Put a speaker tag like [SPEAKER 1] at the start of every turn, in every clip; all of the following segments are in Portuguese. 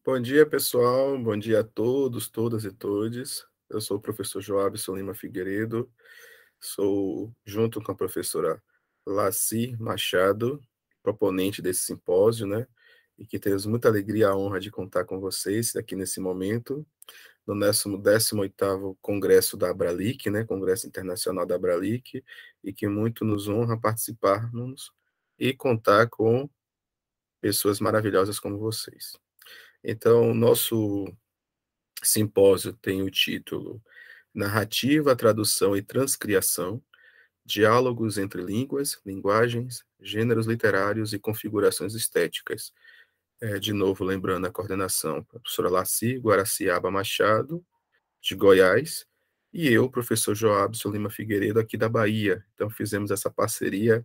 [SPEAKER 1] Bom dia, pessoal. Bom dia a todos, todas e todes. Eu sou o professor Joabson Lima Figueiredo. Sou, junto com a professora Laci Machado, proponente desse simpósio, né? E que temos muita alegria e a honra de contar com vocês aqui nesse momento, no nosso 18º Congresso da Abralic, né? Congresso Internacional da Abralic, e que muito nos honra participarmos e contar com pessoas maravilhosas como vocês. Então, nosso simpósio tem o título Narrativa, Tradução e Transcriação, Diálogos entre Línguas, Linguagens, Gêneros Literários e Configurações Estéticas. De novo, lembrando a coordenação, a professora Laci Guaraciaba Machado, de Goiás, e eu, professor Joabson Lima Figueiredo, aqui da Bahia. Então, fizemos essa parceria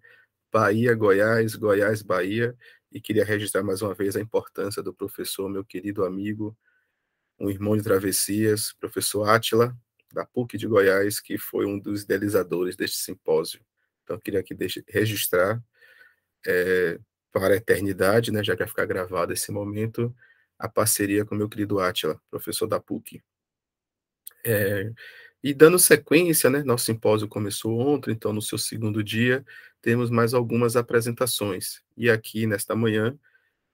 [SPEAKER 1] Bahia, Goiás, Goiás, Bahia, e queria registrar mais uma vez a importância do professor, meu querido amigo, um irmão de travessias, professor Átila, da PUC de Goiás, que foi um dos idealizadores deste simpósio. Então, eu queria aqui registrar para a eternidade, né, já que vai ficar gravado esse momento, a parceria com meu querido Átila, professor da PUC. E dando sequência, né, nosso simpósio começou ontem, então no seu segundo dia, temos mais algumas apresentações. E aqui, nesta manhã,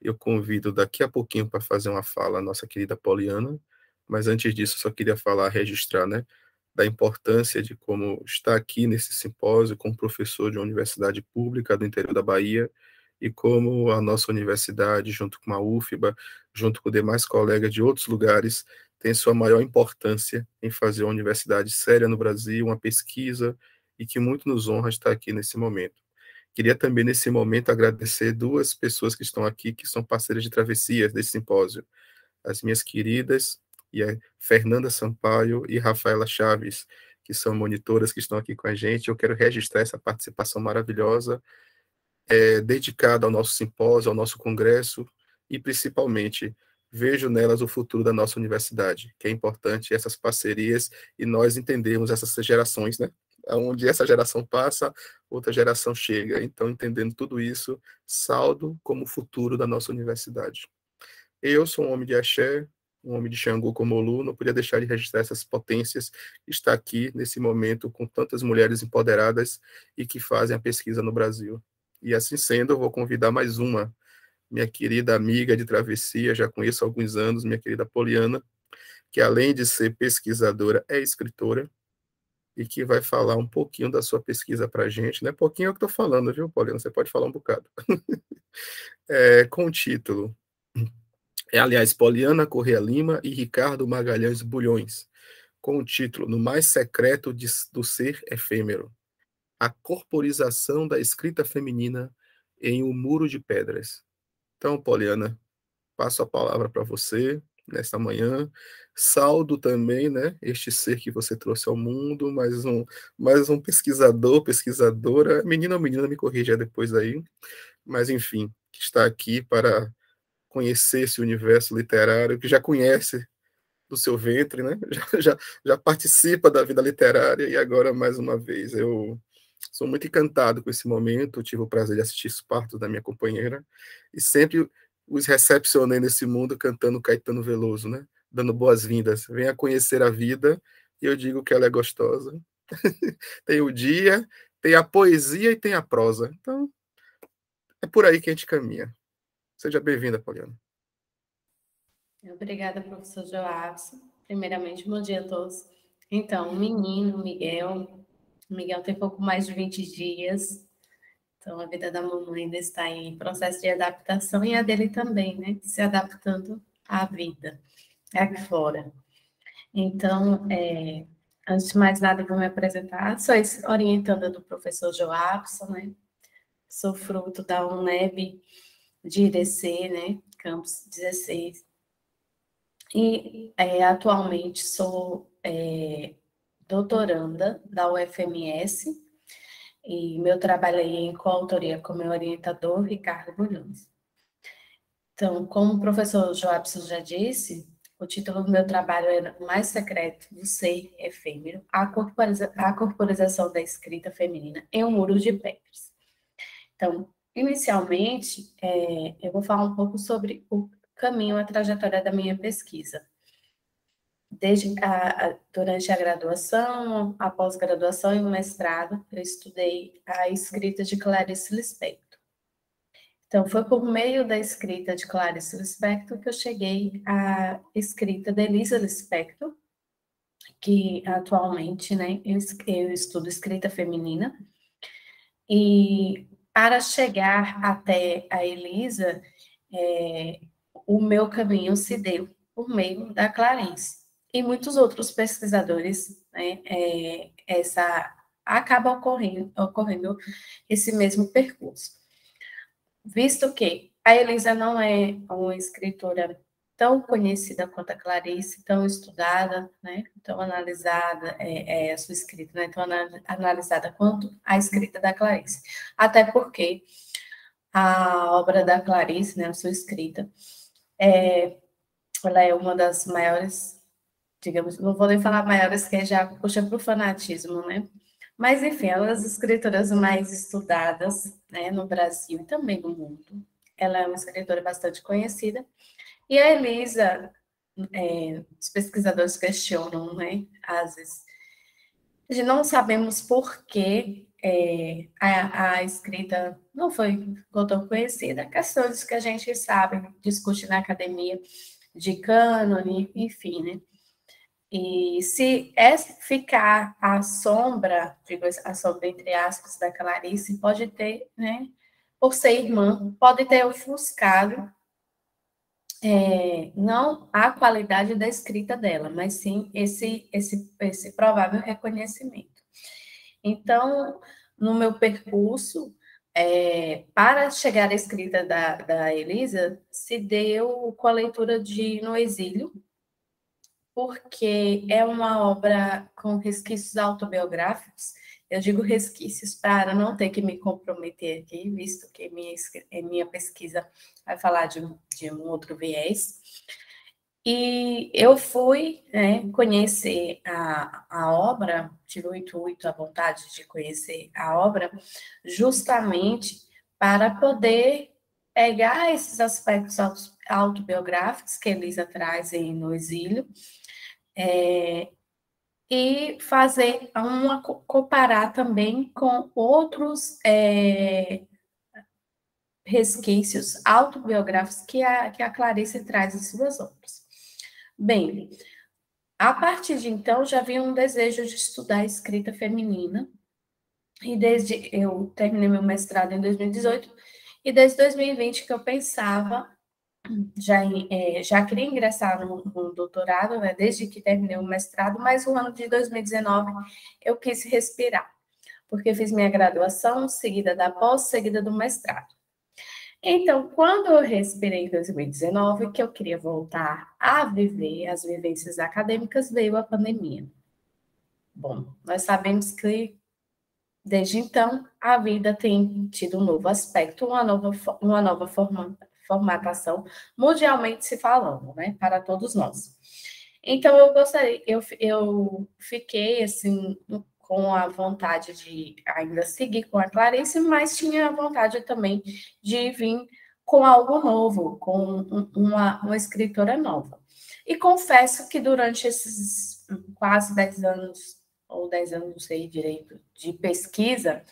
[SPEAKER 1] eu convido daqui a pouquinho para fazer uma fala a nossa querida Poliana, mas antes disso, só queria falar, registrar, né, da importância de como estar aqui nesse simpósio como professor de uma universidade pública do interior da Bahia e como a nossa universidade, junto com a UFBA, junto com demais colegas de outros lugares, tem sua maior importância em fazer uma universidade séria no Brasil, uma pesquisa, e que muito nos honra estar aqui nesse momento. Queria também, nesse momento, agradecer duas pessoas que estão aqui, que são parceiras de travessias desse simpósio. As minhas queridas, e a Fernanda Sampaio e Rafaela Chaves, que são monitoras que estão aqui com a gente. Eu quero registrar essa participação maravilhosa, dedicada ao nosso simpósio, ao nosso congresso, e principalmente vejo nelas o futuro da nossa universidade, que é importante essas parcerias e nós entendemos essas gerações, né? Onde essa geração passa, outra geração chega. Então, entendendo tudo isso, saldo como futuro da nossa universidade. Eu sou um homem de axé, um homem de Xangô como Olu, não podia deixar de registrar essas potências, estar aqui nesse momento com tantas mulheres empoderadas e que fazem a pesquisa no Brasil. E assim sendo, eu vou convidar mais uma, minha querida amiga de travessia, já conheço há alguns anos, minha querida Poliana, que além de ser pesquisadora, é escritora, e que vai falar um pouquinho da sua pesquisa para a gente. Não é pouquinho é o que estou falando, viu, Poliana? Você pode falar um bocado. Com o título, aliás, Poliana Corrêa Lima e Ricardo Magalhães Bulhões, com o título No Mais Secreto do Ser Efêmero, a corporização da escrita feminina em Um Muro de Pedras. Então, Poliana, passo a palavra para você nesta manhã. Saudo também, né, este ser que você trouxe ao mundo, mais um pesquisador, pesquisadora, menino ou menina, me corrija depois aí, mas enfim, que está aqui para conhecer esse universo literário, que já conhece do seu ventre, né? Já participa da vida literária, e agora, mais uma vez, eu sou muito encantado com esse momento, tive o prazer de assistir os partos da minha companheira, e sempre os recepcionei nesse mundo cantando Caetano Veloso, né? Dando boas-vindas. Venha conhecer a vida, e eu digo que ela é gostosa. Tem o dia, tem a poesia e tem a prosa. Então, é por aí que a gente caminha. Seja bem-vinda, Poliana.
[SPEAKER 2] Obrigada, professor Joabson. Primeiramente, bom dia a todos. Então, o menino, Miguel tem pouco mais de 20 dias, então a vida da mamãe ainda está em processo de adaptação e a dele também, né? Se adaptando à vida aqui fora. Então, antes de mais nada, eu vou me apresentar. Sou orientanda do professor Joabson, né? Sou fruto da UNEB de Irecê, né? Campus 16. E atualmente sou doutoranda da UFMS e meu trabalho aí é em coautoria com meu orientador, Ricardo Bulhões. Então, como o professor Joabson já disse, o título do meu trabalho é Mais Secreto do Ser Efêmero, a corporização da escrita feminina em Um Muro de Pedras. Então, inicialmente, eu vou falar um pouco sobre caminho, a trajetória da minha pesquisa. Durante a graduação, a pós-graduação e o mestrado, eu estudei a escrita de Clarice Lispector. Então, foi por meio da escrita de Clarice Lispector que eu cheguei à escrita de Elisa Lispector, que atualmente, né, eu estudo escrita feminina. E para chegar até a Elisa, o meu caminho se deu por meio da Clarice. E muitos outros pesquisadores, né, acaba ocorrendo esse mesmo percurso. Visto que a Elisa não é uma escritora tão conhecida quanto a Clarice, tão estudada, né, tão analisada, a sua escrita, né, tão analisada quanto a escrita da Clarice. Até porque a obra da Clarice, né, a sua escrita, ela é uma das maiores, digamos, não vou nem falar maiores, que já puxa para o fanatismo, né? Mas, enfim, ela é uma das escritoras mais estudadas, né, no Brasil e também no mundo. Ela é uma escritora bastante conhecida. E a Elisa, os pesquisadores questionam, né, às vezes, não sabemos por que a escrita não ficou tão conhecida, questões que a gente sabe, discute na academia, de cânone, enfim, né? E se ficar à sombra, digo a sombra entre aspas, da Clarice, pode ter, né, por ser irmã, pode ter ofuscado não a qualidade da escrita dela, mas sim esse provável reconhecimento. Então, no meu percurso, para chegar à escrita da Elisa, se deu com a leitura de No Exílio, porque é uma obra com resquícios autobiográficos. Eu digo resquícios para não ter que me comprometer aqui, visto que minha pesquisa vai falar de um outro viés. E eu fui, né, conhecer a obra, tive o intuito, a vontade de conhecer a obra, justamente para poder pegar esses aspectos autobiográficos que Elisa traz No Exílio, e comparar também com outros resquícios autobiográficos que a Clarice traz em suas obras. Bem, a partir de então, já havia um desejo de estudar escrita feminina, e desde eu terminei meu mestrado em 2018, e desde 2020 que eu pensava, já queria ingressar no doutorado, né, desde que terminei o mestrado, mas o ano de 2019 eu quis respirar, porque fiz minha graduação, seguida da pós, seguida do mestrado. Então, quando eu respirei em 2019, que eu queria voltar a viver as vivências acadêmicas, veio a pandemia. Bom, nós sabemos que, desde então, a vida tem tido um novo aspecto, uma nova formatação, mundialmente se falando, né, para todos nós. Então, eu fiquei, assim, com a vontade de ainda seguir com a Clarice, mas tinha a vontade também de vir com algo novo, com uma escritora nova. E confesso que durante esses quase 10 anos, ou 10 anos, não sei direito, de pesquisa,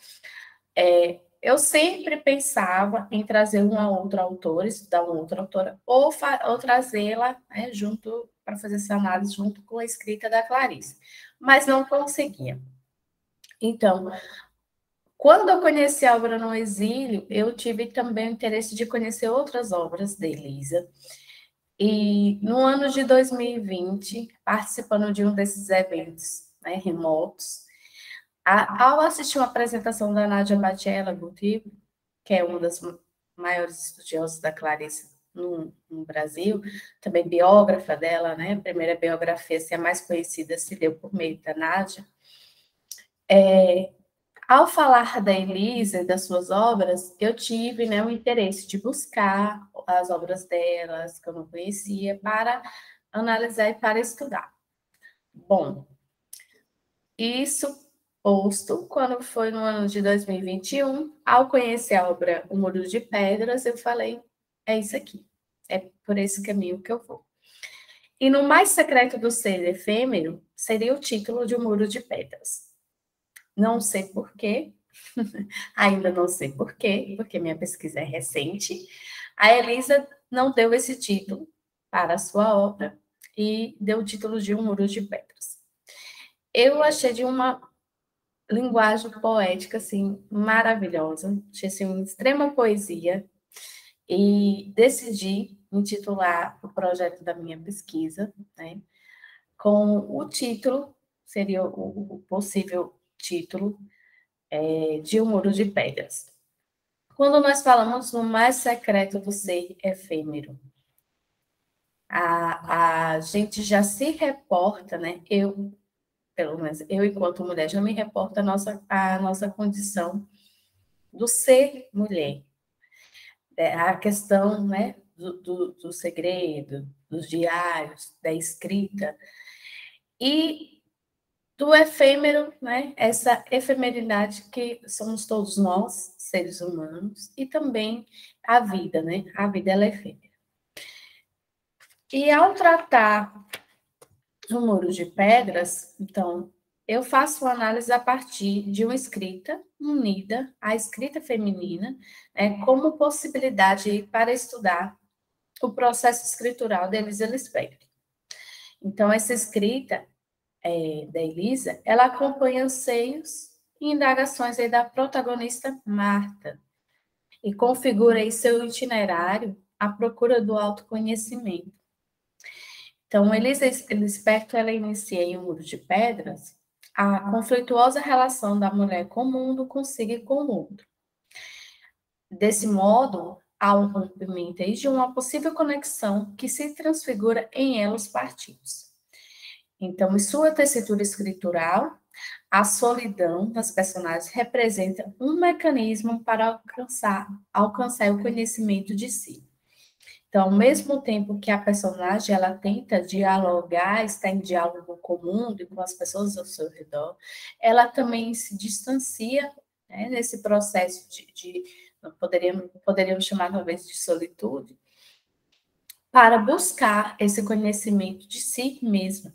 [SPEAKER 2] eu sempre pensava em trazer uma outra autora, estudar uma outra autora, ou trazê-la, né, junto, para fazer essa análise junto com a escrita da Clarice, mas não conseguia. Então, quando eu conheci a obra No Exílio, eu tive também o interesse de conhecer outras obras de Elisa. E no ano de 2020, participando de um desses eventos, né, remotos, ao assistir uma apresentação da Nádia Batella Gutierrez, que é uma das maiores estudiosas da Clarice no Brasil, também biógrafa dela, né? A primeira biografia, se a mais conhecida, se deu por meio da Nádia. Ao falar da Elisa e das suas obras, eu tive, né, o interesse de buscar as obras delas, que eu não conhecia, para analisar e para estudar. Bom, isso posto, quando foi no ano de 2021, ao conhecer a obra O Muro de Pedras, eu falei, é isso aqui. é por esse caminho que eu vou. E no mais secreto do ser efêmero, seria o título de Um Muro de Pedras. Não sei por quê, ainda não sei por quê, porque minha pesquisa é recente. A Elisa não deu esse título para a sua obra e deu o título de Um Muro de Pedras. Eu achei de uma linguagem poética, assim, maravilhosa, achei assim, uma extrema poesia, e decidi intitular o projeto da minha pesquisa, né, com o título, seria o possível título, de Um Muro de Pedras. Quando nós falamos no mais secreto do ser efêmero, a gente já se reporta, né? Pelo menos eu, enquanto mulher, já me reporto a nossa condição do ser mulher. A questão, né, do segredo, dos diários, da escrita, e do efêmero, né, essa efemeridade que somos todos nós, seres humanos, e também a vida, né? A vida ela é efêmera. E ao tratar do Muro de Pedras, então, eu faço uma análise a partir de uma escrita unida à escrita feminina, né, como possibilidade para estudar o processo escritural da Elisa Lispector. Então, essa escrita da Elisa, ela acompanha anseios e indagações aí da protagonista Marta e configura aí seu itinerário à procura do autoconhecimento. Então, Elisa Lispector, ela inicia em Um Muro de Pedras a conflituosa relação da mulher com o mundo, consigo e com o outro. Desse modo, há um rompimento aí de uma possível conexão que se transfigura em elos partidos. Então, em sua tessitura escritural, a solidão das personagens representa um mecanismo para alcançar o conhecimento de si. Então, ao mesmo tempo que a personagem ela tenta dialogar, está em diálogo com o mundo e com as pessoas ao seu redor, ela também se distancia, né, nesse processo poderíamos chamar talvez de solitude, para buscar esse conhecimento de si mesma.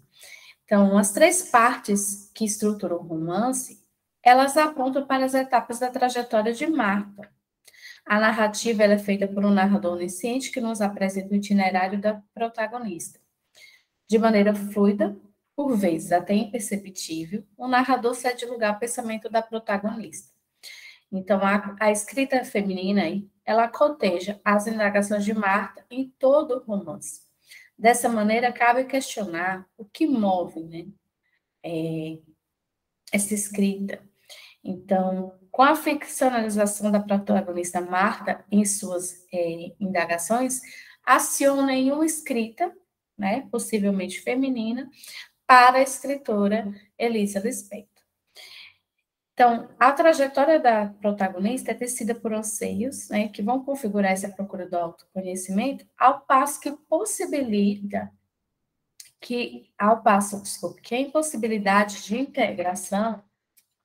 [SPEAKER 2] Então, as três partes que estruturam o romance, elas apontam para as etapas da trajetória de Marta. A narrativa é feita por um narrador onisciente que nos apresenta o itinerário da protagonista. De maneira fluida, por vezes até imperceptível, o narrador cede lugar ao pensamento da protagonista. Então, a escrita feminina, ela coteja as indagações de Marta em todo o romance. Dessa maneira, cabe questionar o que move, né, essa escrita. Então, com a ficcionalização da protagonista Marta em suas indagações, aciona em uma escrita, né, possivelmente feminina, para a escritora Elisa Lispector. Então, a trajetória da protagonista é tecida por anseios, né, que vão configurar essa procura do autoconhecimento, ao passo que possibilita desculpe, que a impossibilidade de integração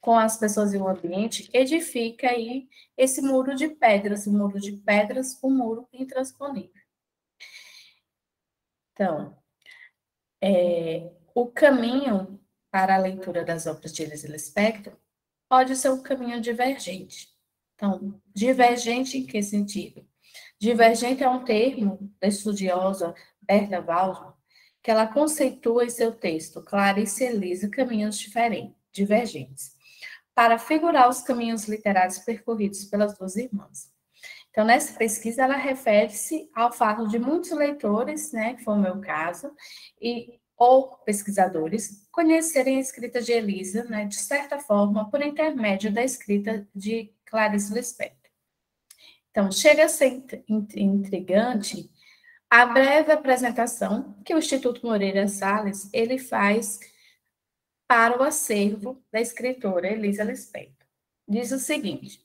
[SPEAKER 2] com as pessoas e o ambiente edifica aí esse muro de pedras, o muro intransponível. Então, o caminho para a leitura das obras de Elisa Lispector pode ser um caminho divergente. Então, divergente em que sentido? Divergente é um termo da estudiosa Berta Waldman, que ela conceitua em seu texto Clarice e Elisa caminhos divergentes, para figurar os caminhos literários percorridos pelas duas irmãs. Então, nessa pesquisa, ela refere-se ao fato de muitos leitores, né, que foi o meu caso, ou pesquisadores, conhecerem a escrita de Elisa, né, de certa forma, por intermédio da escrita de Clarice Lispector. Então, chega a ser intrigante a breve apresentação que o Instituto Moreira Salles ele faz para o acervo da escritora Elisa Lispector. Diz o seguinte: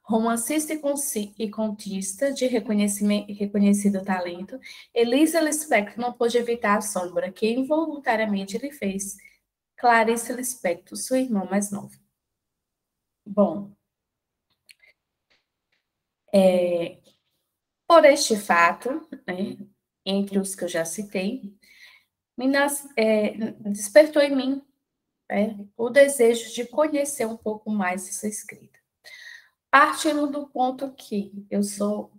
[SPEAKER 2] romancista e contista de reconhecido talento, Elisa Lispector não pôde evitar a sombra que involuntariamente lhe fez Clarice Lispector, sua irmã mais nova. Bom, Por este fato, né, entre os que eu já citei, despertou em mim o desejo de conhecer um pouco mais essa escrita. Partindo do ponto que eu sou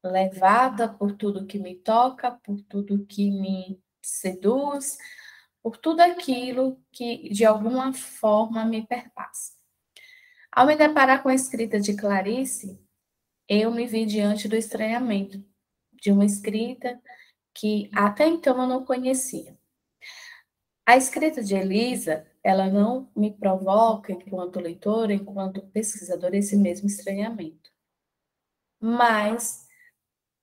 [SPEAKER 2] levada por tudo que me toca, por tudo que me seduz, por tudo aquilo que de alguma forma me perpassa. Ao me deparar com a escrita de Clarice, eu me vi diante do estranhamento de uma escrita que até então eu não conhecia. A escrita de Elisa, ela não me provoca, enquanto leitora, enquanto pesquisadora, esse mesmo estranhamento. Mas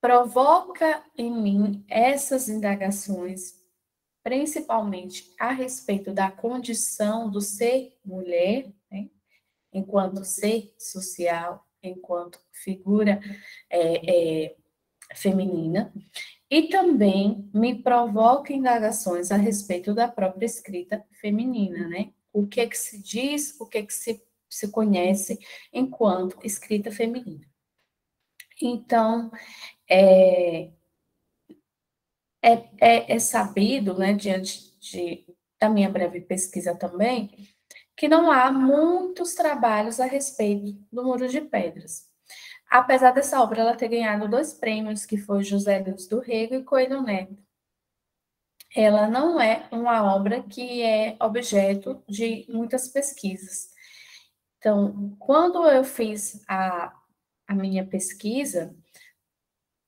[SPEAKER 2] provoca em mim essas indagações, principalmente a respeito da condição do ser mulher, né? Enquanto ser social, enquanto figura feminina, e também me provoca indagações a respeito da própria escrita feminina, né? O que é que se diz, o que é que se conhece enquanto escrita feminina. Então, é sabido, né, diante da minha breve pesquisa também, que não há muitos trabalhos a respeito do Muro de Pedras. Apesar dessa obra ela ter ganhado 2 prêmios, que foi José Luz do Rego e Coelho Neto, ela não é uma obra que é objeto de muitas pesquisas. Então, quando eu fiz a minha pesquisa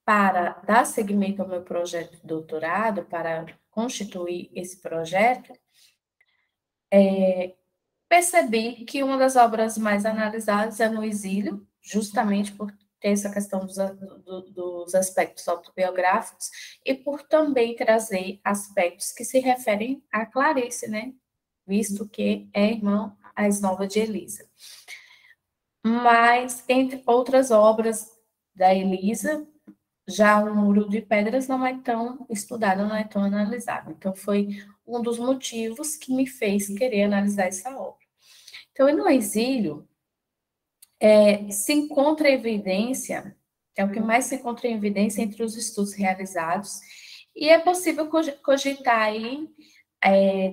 [SPEAKER 2] para dar seguimento ao meu projeto de doutorado, para constituir esse projeto, percebi que uma das obras mais analisadas é No Exílio, justamente por ter essa questão dos aspectos autobiográficos e por também trazer aspectos que se referem a Clarice, né? Visto que é irmã mais nova de Elisa. Mas, entre outras obras da Elisa, já o Muro de Pedras não é tão estudado, não é tão analisado. Então, foi um dos motivos que me fez querer analisar essa obra. Então, no exílio, se encontra evidência, é o que mais se encontra em evidência entre os estudos realizados, e é possível cogitar aí,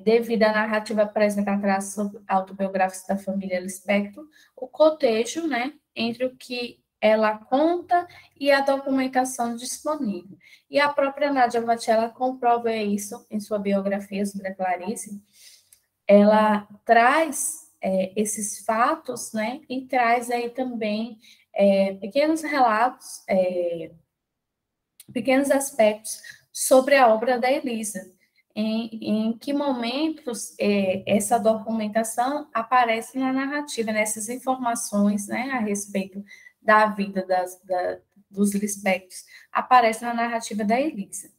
[SPEAKER 2] devido à narrativa apresentar traços autobiográficos da família Lispector, o cotejo, né, entre o que ela conta e a documentação disponível. E a própria Nádia Batella comprova isso em sua biografia sobre a Clarice. Ela traz esses fatos, né, e traz aí também pequenos relatos, pequenos aspectos sobre a obra da Elisa. Em que momentos essa documentação aparece na narrativa, nessas informações, né, a respeito da vida dos Lispectors, aparece na narrativa da Elisa.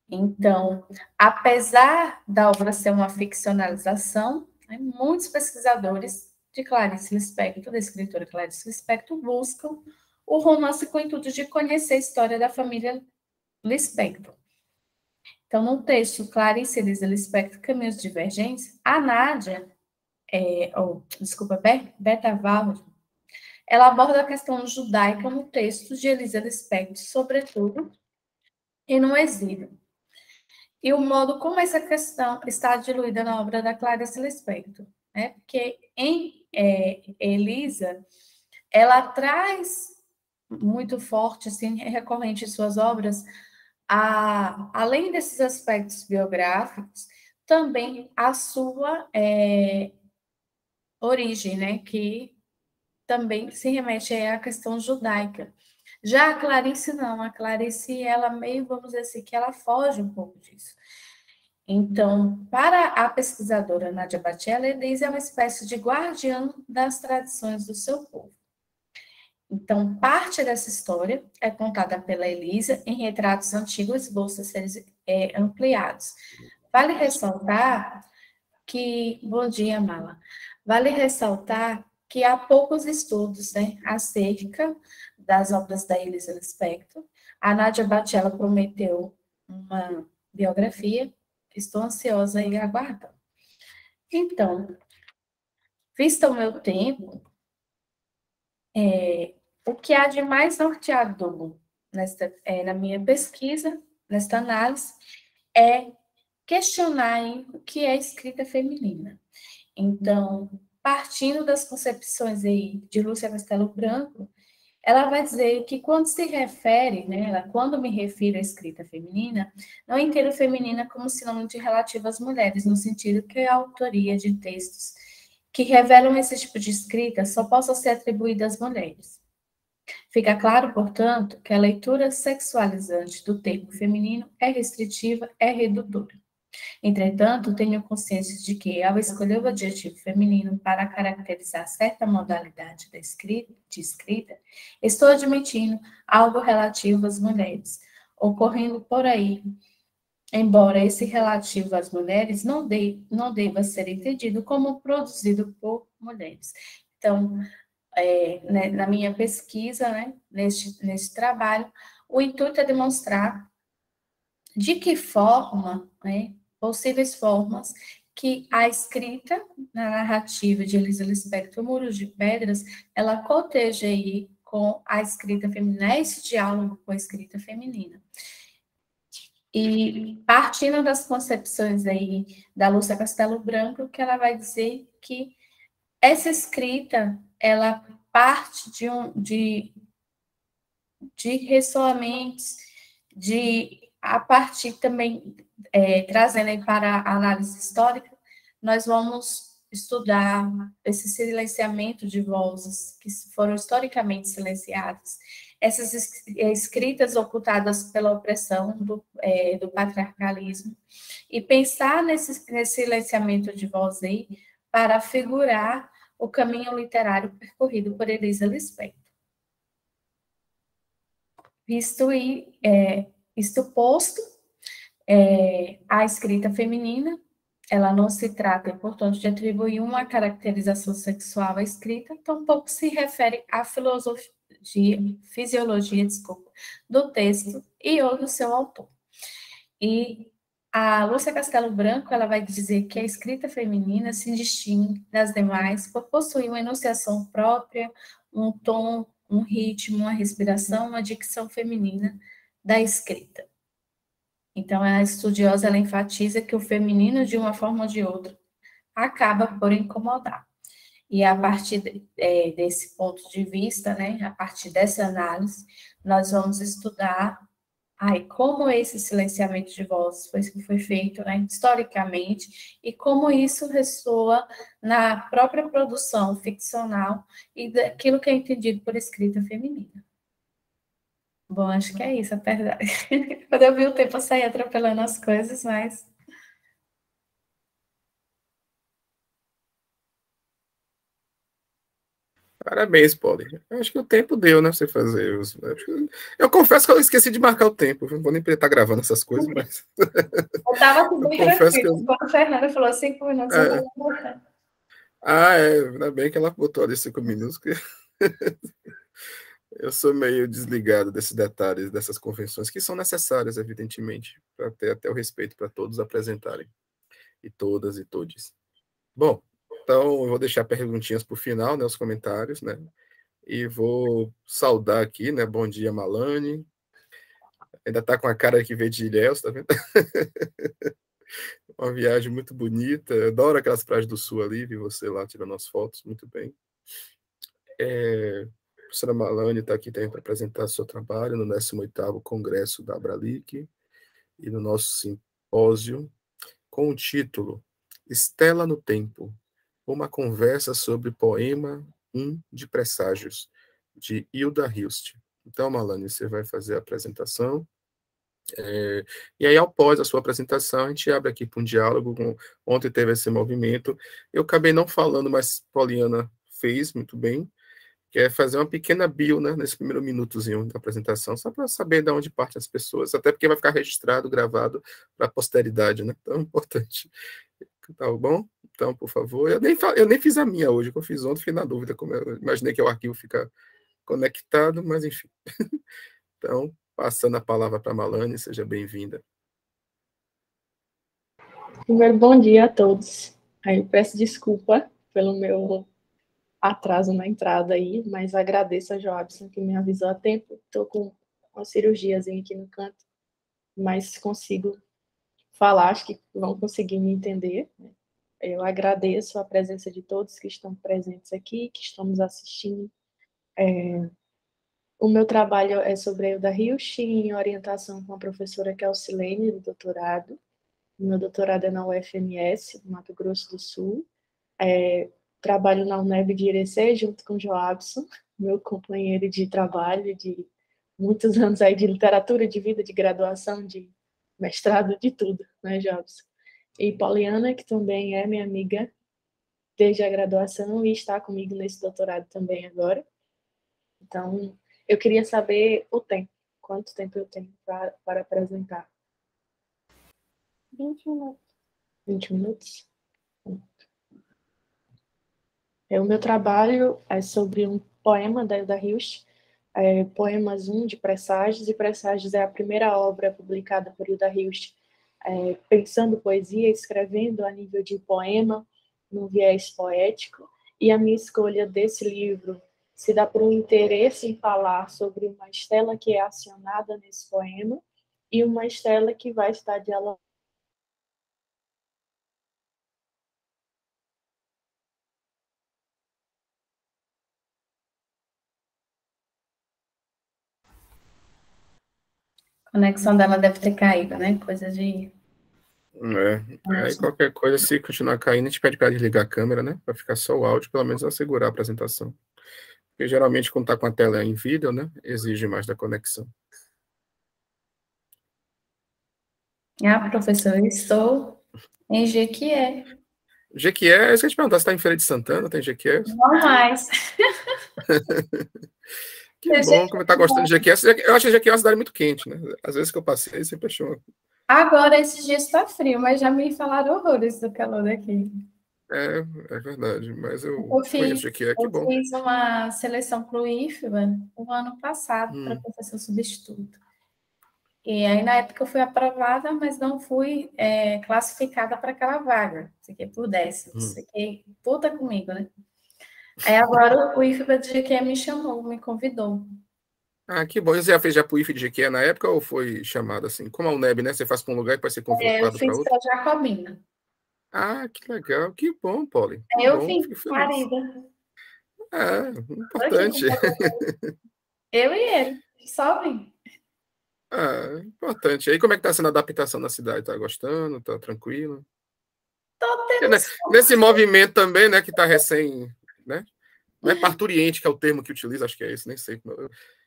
[SPEAKER 2] Então, apesar da obra ser uma ficcionalização, né, muitos pesquisadores de Clarice Lispector, da escritora Clarice Lispector, buscam o romance com o intuito de conhecer a história da família Lispector. Então, no texto Clarice Elisa Lispector, Caminhos Divergentes, a Nádia, Beta Wald, ela aborda a questão judaica no texto de Elisa Lispector, sobretudo, e no exílio. E o modo como essa questão está diluída na obra da Clarice Lispector, né? Porque em Elisa, ela traz muito forte, assim, recorrente em suas obras, além desses aspectos biográficos, também a sua origem, né? Que também se remete à questão judaica. Já a Clarice não, a Clarice, ela meio, vamos dizer assim, que ela foge um pouco disso. Então, para a pesquisadora Nádia Batella, Elisa é uma espécie de guardiã das tradições do seu povo. Então, parte dessa história é contada pela Elisa em retratos antigos e bolsas serem ampliados. Vale ressaltar que... Bom dia, Mala. Vale ressaltar que há poucos estudos, né, acerca das obras da Elisa Lispector. A Nádia Batella prometeu uma biografia. Estou ansiosa e aguardando. Então, visto o meu tempo, o que há de mais norteador na minha pesquisa, nesta análise, é questionar aí o que é escrita feminina. Então, partindo das concepções aí de Lúcia Castelo Branco, ela vai dizer que quando se refere, né, quando me refiro à escrita feminina, não entendo feminina como sinônimo de relativo às mulheres, no sentido que a autoria de textos que revelam esse tipo de escrita só possa ser atribuída às mulheres. Fica claro, portanto, que a leitura sexualizante do termo feminino é restritiva, é redutora. Entretanto, tenho consciência de que, ao escolher o adjetivo feminino para caracterizar certa modalidade de escrita, estou admitindo algo relativo às mulheres, ocorrendo por aí, embora esse relativo às mulheres não deva ser entendido como produzido por mulheres. Então, né, na minha pesquisa, né, neste trabalho, o intuito é demonstrar de que forma, né, possíveis formas que a escrita na narrativa de Elisa Lispector, Muros de Pedras, ela coteja aí com a escrita feminina, esse diálogo com a escrita feminina. E partindo das concepções aí da Lúcia Castelo Branco, que ela vai dizer que essa escrita, ela parte de ressoamentos, a partir também, trazendo aí para a análise histórica, nós vamos estudar esse silenciamento de vozes que foram historicamente silenciadas, essas escritas ocultadas pela opressão do patriarcalismo, e pensar nesse silenciamento de vozes aí para figurar o caminho literário percorrido por Elisa Lispector. Isto posto, a escrita feminina, ela não se trata, portanto, de atribuir uma caracterização sexual à escrita, tampouco se refere à fisiologia, do texto e ou do seu autor. E a Lúcia Castelo Branco, ela vai dizer que a escrita feminina se distingue das demais por possuir uma enunciação própria, um tom, um ritmo, uma respiração, uma dicção feminina da escrita. Então, a estudiosa, ela enfatiza que o feminino, de uma forma ou de outra, acaba por incomodar. E a partir desse ponto de vista, né, a partir dessa análise, nós vamos estudar como esse silenciamento de vozes foi feito, né, historicamente, e como isso ressoa na própria produção ficcional e daquilo que é entendido por escrita feminina. Bom, acho que é isso, apesar. Quando eu vi o tempo, eu saí atropelando as coisas, mas.
[SPEAKER 1] Parabéns, Polly. Eu acho que o tempo deu, né, pra você fazer. Eu confesso que eu esqueci de marcar o tempo. Não vou nem estar gravando essas coisas, mas.
[SPEAKER 2] Eu estava assim, bem
[SPEAKER 1] confesso que
[SPEAKER 2] tranquilo. Quando a Fernanda falou 5 minutos, eu falei, botar.
[SPEAKER 1] Ainda bem que ela botou ali 5 minutos, que eu sou meio desligado desses detalhes, dessas convenções, que são necessárias, evidentemente, para ter até o respeito para todos apresentarem. E todas e todes. Bom, então eu vou deixar perguntinhas para o final, né, os comentários, né? E vou saudar aqui, né? Bom dia, Malane. Ainda tá com a cara que veio de Ilhéus, tá vendo? Uma viagem muito bonita. Eu adoro aquelas praias do sul ali, vi você lá tirando as fotos, muito bem. A professora Malane está aqui também para apresentar seu trabalho no 18º Congresso da Abralic e no nosso simpósio com o título Estela no Tempo, uma conversa sobre poema 1 de Presságios, de Hilda Hilst. Então, Malane, você vai fazer a apresentação. E aí, após a sua apresentação, a gente abre aqui para um diálogo. Ontem teve esse movimento. Eu acabei não falando, mas Poliana fez muito bem, que é fazer uma pequena bio, né, nesse primeiro minutozinho da apresentação, só para saber de onde partem as pessoas, até porque vai ficar registrado, gravado para a posteridade, né? Então é importante. Tá bom? Então, por favor. Eu nem fiz a minha hoje, que eu fiz ontem, fiquei na dúvida, como eu imaginei que o arquivo fica conectado, mas enfim. Então, passando a palavra para a Malane, seja bem-vinda.
[SPEAKER 3] Primeiro, bom dia a todos. Aí eu peço desculpa pelo meu atraso na entrada aí, mas agradeço a Joabson que me avisou a tempo. Estou com uma cirurgiazinha aqui no canto, mas consigo falar, acho que vão conseguir me entender. Eu agradeço a presença de todos que estão presentes aqui, que estamos assistindo. O meu trabalho é sobre a Hilda Hilst, em orientação com a professora Kelsilene, do doutorado. O meu doutorado é na UFMS, no Mato Grosso do Sul. Trabalho na UNEB de Irecê, junto com o Joabson, meu companheiro de trabalho de muitos anos aí de literatura, de vida, de graduação, de mestrado, de tudo, né, Joabson? E Poliana, que também é minha amiga desde a graduação e está comigo nesse doutorado também agora. Então, eu queria saber o tempo. Quanto tempo eu tenho para apresentar?
[SPEAKER 2] 20 minutos.
[SPEAKER 3] 20 minutos? O meu trabalho é sobre um poema da Hilda Hilst, Poemas 1 de Presságios, e Presságios é a primeira obra publicada por Hilda Hilst, pensando poesia, escrevendo a nível de poema, num viés poético, e a minha escolha desse livro se dá por um interesse em falar sobre uma estela que é acionada nesse poema e uma estela que vai estar dialogando.
[SPEAKER 2] A conexão dela deve ter caído, né? Coisa de...
[SPEAKER 1] Aí qualquer coisa, se continuar caindo, a gente pede para desligar a câmera, né? Para ficar só o áudio, pelo menos assegurar a apresentação. Porque geralmente, quando está com a tela em vídeo, né? Exige mais da conexão.
[SPEAKER 2] Professor, eu estou em Jequié.
[SPEAKER 1] Jequié, se eu te perguntar, você está em Feira de Santana, tem Jequié?
[SPEAKER 2] Não mais.
[SPEAKER 1] Que bom, como está gostando de Jequié. Eu acho que Jequié é uma cidade muito quente, né? Às vezes que eu passei, sempre achou.
[SPEAKER 2] Agora, esses dias está frio, mas já me falaram horrores do calor daqui.
[SPEAKER 1] É verdade, mas eu conheço Jequié, que bom.
[SPEAKER 2] Eu fiz uma seleção para o IFBA no ano passado, para professor substituto. E aí, na época, eu fui aprovada, mas não fui classificada para aquela vaga. Fiquei por décimos. Fiquei puta comigo, né? Aí, agora, o IFBA de Jequié me chamou, me convidou.
[SPEAKER 1] Que bom. Você já fez pro IF de Jequié na época ou foi chamado assim? Como a UNEB, né? Você faz para um lugar e depois ser convocado para outro?
[SPEAKER 2] Eu fiz para Jacobina.
[SPEAKER 1] Que legal. Que bom, Polly.
[SPEAKER 2] Eu fiz, marida.
[SPEAKER 1] Importante.
[SPEAKER 2] Eu e ele, só vim.
[SPEAKER 1] Importante. Aí como é que tá sendo a adaptação na cidade? Tá gostando? Tá tranquilo?
[SPEAKER 2] Tô tendo
[SPEAKER 1] nesse movimento também, né, que tá recém, né? Não é parturiente, que é o termo que utiliza, acho que é esse, nem sei.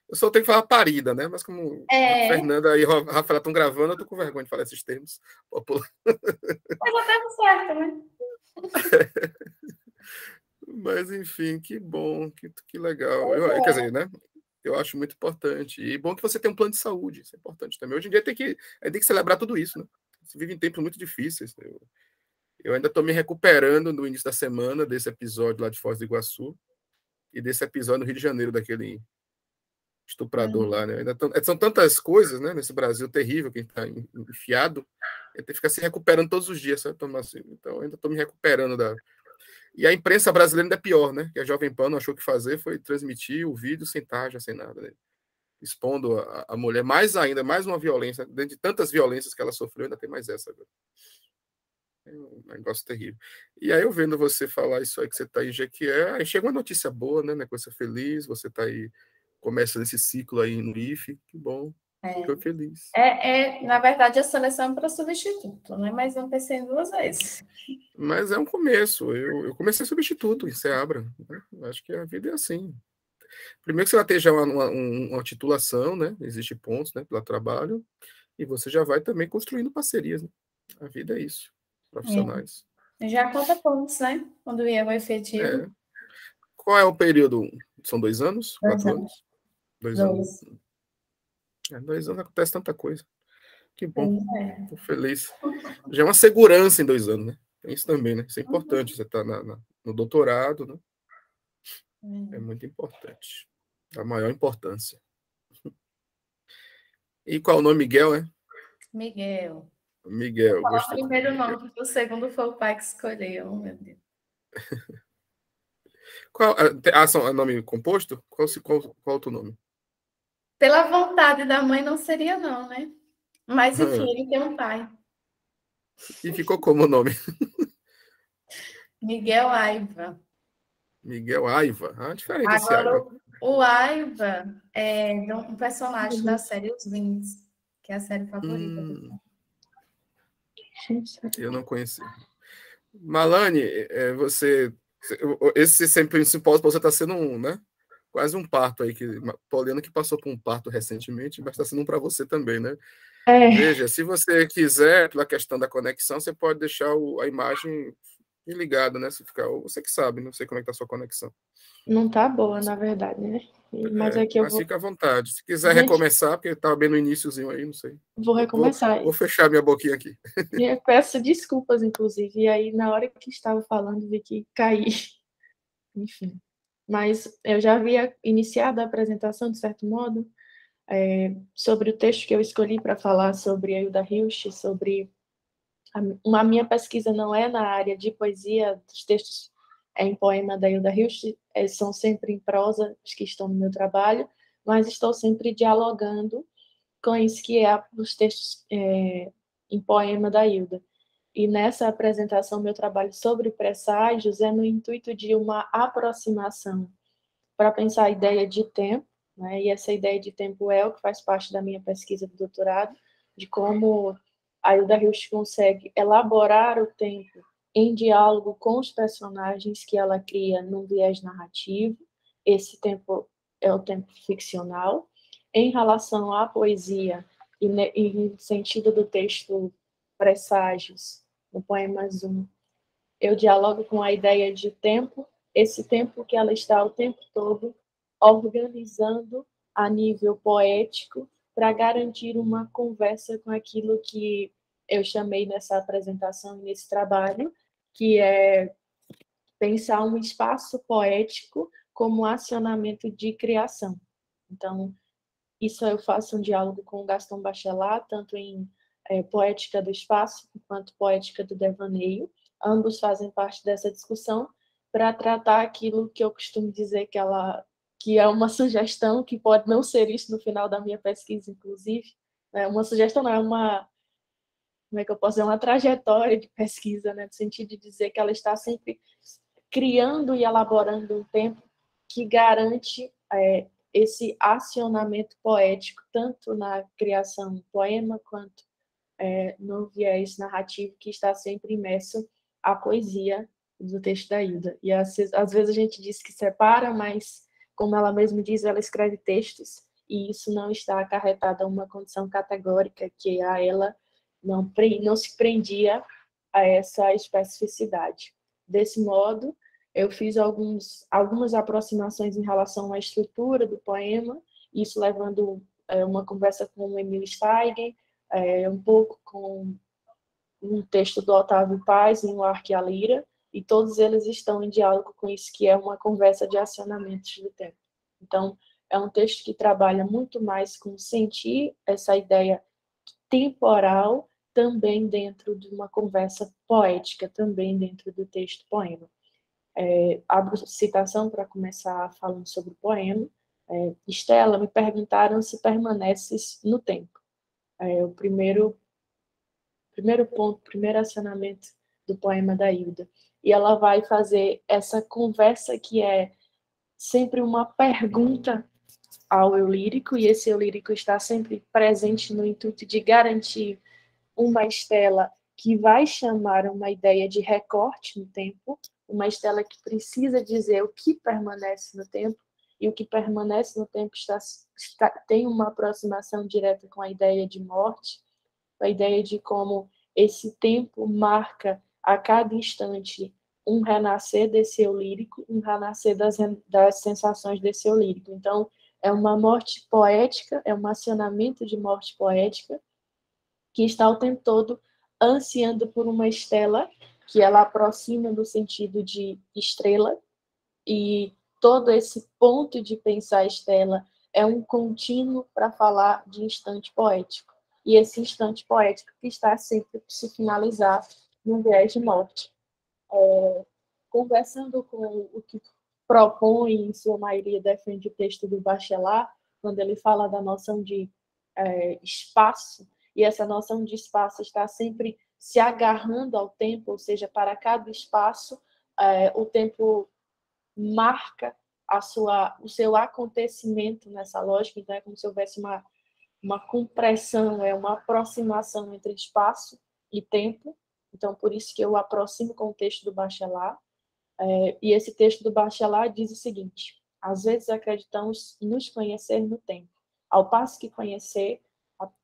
[SPEAKER 1] Eu só tenho que falar parida, né? Mas como a Fernanda e a Rafaela estão gravando, eu tô com vergonha de falar esses termos.
[SPEAKER 2] Mas até certo, né?
[SPEAKER 1] Mas, enfim, que bom, que legal. Quer dizer, né? Eu acho muito importante. E bom que você tem um plano de saúde, isso é importante também. Hoje em dia tem que celebrar tudo isso, né? Você vive em tempos muito difíceis. Eu ainda estou me recuperando no início da semana desse episódio lá de Foz do Iguaçu e desse episódio no Rio de Janeiro, daquele estuprador lá, né? São tantas coisas, né, nesse Brasil terrível, que está enfiado, tem que ficar se recuperando todos os dias, sabe? Então, ainda estou me recuperando E a imprensa brasileira ainda é pior, né? Que a Jovem Pan não achou o que fazer, foi transmitir o vídeo sem tarja, sem nada, né? Expondo a mulher mais ainda, mais uma violência, dentro de tantas violências que ela sofreu, ainda tem mais essa agora. É um negócio terrível. E aí eu vendo você falar isso aí, que você está em Jequié, aí chega uma notícia boa, né? Coisa feliz, você está aí, começa esse ciclo aí no IFE, que bom, fico feliz.
[SPEAKER 2] Na verdade, a seleção é para substituto, né? Mas eu pensei em 2 vezes.
[SPEAKER 1] Mas é um começo, eu comecei substituto em Seabra, né? Acho que a vida é assim. Primeiro que você vai ter já uma titulação, né? Existem pontos, né, pelo trabalho, e você já vai também construindo parcerias, né? A vida é isso, profissionais.
[SPEAKER 2] Já conta pontos, né? Quando vier o efetivo.
[SPEAKER 1] Qual é o período? São 2 anos? 4 anos? 2 anos. 2 anos acontece tanta coisa. Que bom. Estou feliz. Já é uma segurança em 2 anos, né? Tem isso também, né? Isso é importante. Você está no doutorado, né? É muito importante. A maior importância. E qual é o nome? Miguel, é?
[SPEAKER 2] Miguel.
[SPEAKER 1] Miguel, gostei.
[SPEAKER 2] O primeiro nome, o segundo foi o pai que escolheu, meu Deus.
[SPEAKER 1] Qual, são, é nome composto? Qual o outro nome?
[SPEAKER 2] Pela vontade da mãe não seria não, né? Mas, enfim, ele tem um pai.
[SPEAKER 1] E ficou como o nome?
[SPEAKER 2] Miguel Aiva.
[SPEAKER 1] Miguel Aiva. Ah, diferente esse
[SPEAKER 2] Agora,
[SPEAKER 1] Aiva.
[SPEAKER 2] o Aiva é um personagem da série Os Vinx, que é a série favorita dele.
[SPEAKER 1] Eu não conheci. Malane, esse sempre simpósio você está sendo né? Quase um parto aí, Poliana que passou por um parto recentemente, mas está sendo um para você também, né? Veja, se você quiser, pela questão da conexão, você pode deixar a imagem ligada, né? Se ficar, você que sabe, não sei como é que tá a sua conexão.
[SPEAKER 3] Não tá boa, na verdade, né? Mas aqui eu
[SPEAKER 1] mas
[SPEAKER 3] vou...
[SPEAKER 1] fica à vontade. Se quiser
[SPEAKER 3] Gente,
[SPEAKER 1] recomeçar, porque estava bem no iníciozinho aí, não sei.
[SPEAKER 3] vou recomeçar.
[SPEAKER 1] Vou fechar minha boquinha aqui.
[SPEAKER 3] E eu peço desculpas, inclusive. E aí, na hora que estava falando, vi que caí. Enfim. Mas eu já havia iniciado a apresentação, de certo modo, sobre o texto que eu escolhi para falar sobre a Hilda Hilst, sobre... A minha pesquisa não é na área de poesia, dos textos em poema da Hilda Hilst, são sempre em prosa, os que estão no meu trabalho, mas estou sempre dialogando com isso que é os textos em poema da Hilda. E nessa apresentação, meu trabalho sobre presságios é no intuito de uma aproximação para pensar a ideia de tempo, né? E essa ideia de tempo é o que faz parte da minha pesquisa do doutorado, de como a Hilda Hilst consegue elaborar o tempo em diálogo com os personagens que ela cria num viés narrativo. Esse tempo é o tempo ficcional. Em relação à poesia, e no sentido do texto Presságios, no poema Zoom, eu dialogo com a ideia de tempo, esse tempo que ela está o tempo todo organizando a nível poético para garantir uma conversa com aquilo que eu chamei nessa apresentação, nesse trabalho, que é pensar um espaço poético como acionamento de criação. Então, isso eu faço um diálogo com o Gaston Bachelard, tanto em Poética do Espaço quanto Poética do Devaneio. Ambos fazem parte dessa discussão para tratar aquilo que eu costumo dizer que é uma sugestão, que pode não ser isso no final da minha pesquisa, inclusive. Uma sugestão não, é uma, como é que eu posso dizer, uma trajetória de pesquisa, né? No sentido de dizer que ela está sempre criando e elaborando um tempo que garante esse acionamento poético, tanto na criação do poema quanto no viés narrativo que está sempre imerso à poesia do texto da Hilda. E às vezes a gente diz que separa, mas, como ela mesma diz, ela escreve textos e isso não está acarretado a uma condição categórica que a ela não se prendia a essa especificidade. Desse modo, eu fiz algumas aproximações em relação à estrutura do poema, isso levando uma conversa com o Emil Steigen, um pouco com um texto do Otávio Paz, em O Arco e a Lira, e todos eles estão em diálogo com isso, que é uma conversa de acionamentos do tempo. Então, é um texto que trabalha muito mais com sentir essa ideia temporal também dentro de uma conversa poética, também dentro do texto poema. Abro citação para começar falando sobre o poema. Estela, me perguntaram se permaneces no tempo. O primeiro ponto, primeiro acionamento do poema da Hilda. E ela vai fazer essa conversa que é sempre uma pergunta ao eu lírico, e esse eu lírico está sempre presente no intuito de garantir uma Estela que vai chamar uma ideia de recorte no tempo, uma Estela que precisa dizer o que permanece no tempo, e o que permanece no tempo tem uma aproximação direta com a ideia de morte, a ideia de como esse tempo marca a cada instante um renascer desse eu lírico, um renascer das sensações desse eu lírico. Então, é uma morte poética, é um acionamento de morte poética, que está o tempo todo ansiando por uma estela, que ela aproxima no sentido de estrela, e todo esse ponto de pensar estela é um contínuo para falar de instante poético. E esse instante poético que está sempre por se finalizar num viés de morte. Conversando com o que propõe, em sua maioria, defende o texto do Bachelard, quando ele fala da noção de espaço, e essa noção de espaço está sempre se agarrando ao tempo, ou seja, para cada espaço, o tempo marca o seu acontecimento nessa lógica, então é como se houvesse uma compressão, uma aproximação entre espaço e tempo, então por isso que eu aproximo com o texto do Bachelard, e esse texto do Bachelard diz o seguinte: às vezes acreditamos nos conhecer no tempo, ao passo que conhecer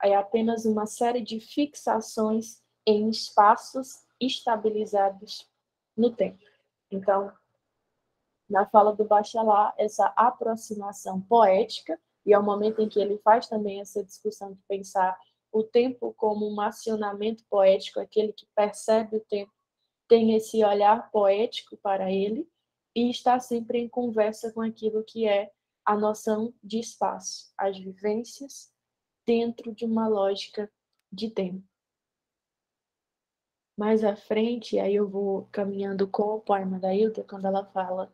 [SPEAKER 3] é apenas uma série de fixações em espaços estabilizados no tempo. Então, na fala do Bachelard, essa aproximação poética, e é o momento em que ele faz também essa discussão de pensar o tempo como um acionamento poético, aquele que percebe o tempo, tem esse olhar poético para ele, e está sempre em conversa com aquilo que é a noção de espaço, as vivências dentro de uma lógica de tempo. Mais à frente, aí eu vou caminhando com o poema da Hilda, quando ela fala: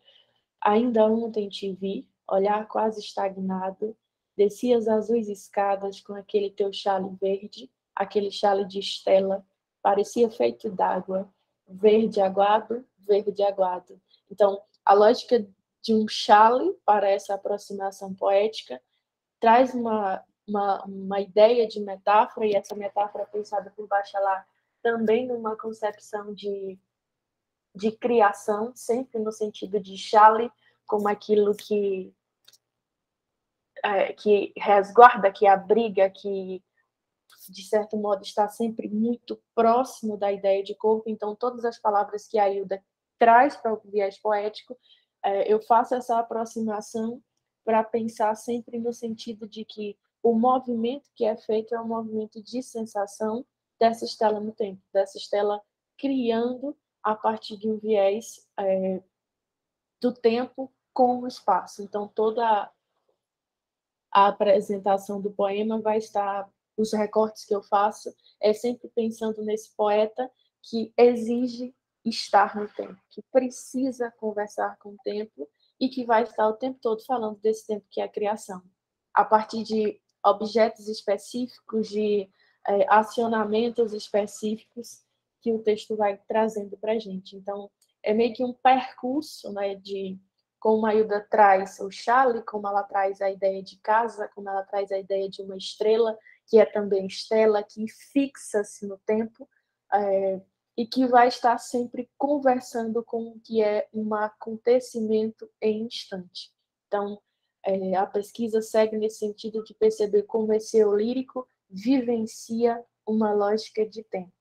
[SPEAKER 3] ainda ontem te vi, olhar quase estagnado, desci as azuis escadas com aquele teu chale verde, aquele chale de estela, parecia feito d'água, verde aguado, verde aguado. Então, a lógica de um chale para essa aproximação poética traz uma ideia de metáfora, e essa metáfora pensada por Bachelard também numa concepção de criação, sempre no sentido de chale, como aquilo que resguarda, que abriga, que, de certo modo, está sempre muito próximo da ideia de corpo. Então, todas as palavras que a Hilda traz para o viés poético, eu faço essa aproximação para pensar sempre no sentido de que o movimento que é feito é um movimento de sensação dessa estela no tempo, dessa estela criando a partir de um viés do tempo com o espaço. Então, toda a apresentação do poema vai estar, os recortes que eu faço, é sempre pensando nesse poeta que exige estar no tempo, que precisa conversar com o tempo e que vai estar o tempo todo falando desse tempo que é a criação, a partir de objetos específicos, de acionamentos específicos que o texto vai trazendo para a gente. Então, é meio que um percurso, né, de como a Hilda traz o chale, como ela traz a ideia de casa, como ela traz a ideia de uma estrela, que é também estela, que fixa-se no tempo, e que vai estar sempre conversando com o que é um acontecimento em instante. Então, a pesquisa segue nesse sentido de perceber como esse eu lírico vivencia uma lógica de tempo.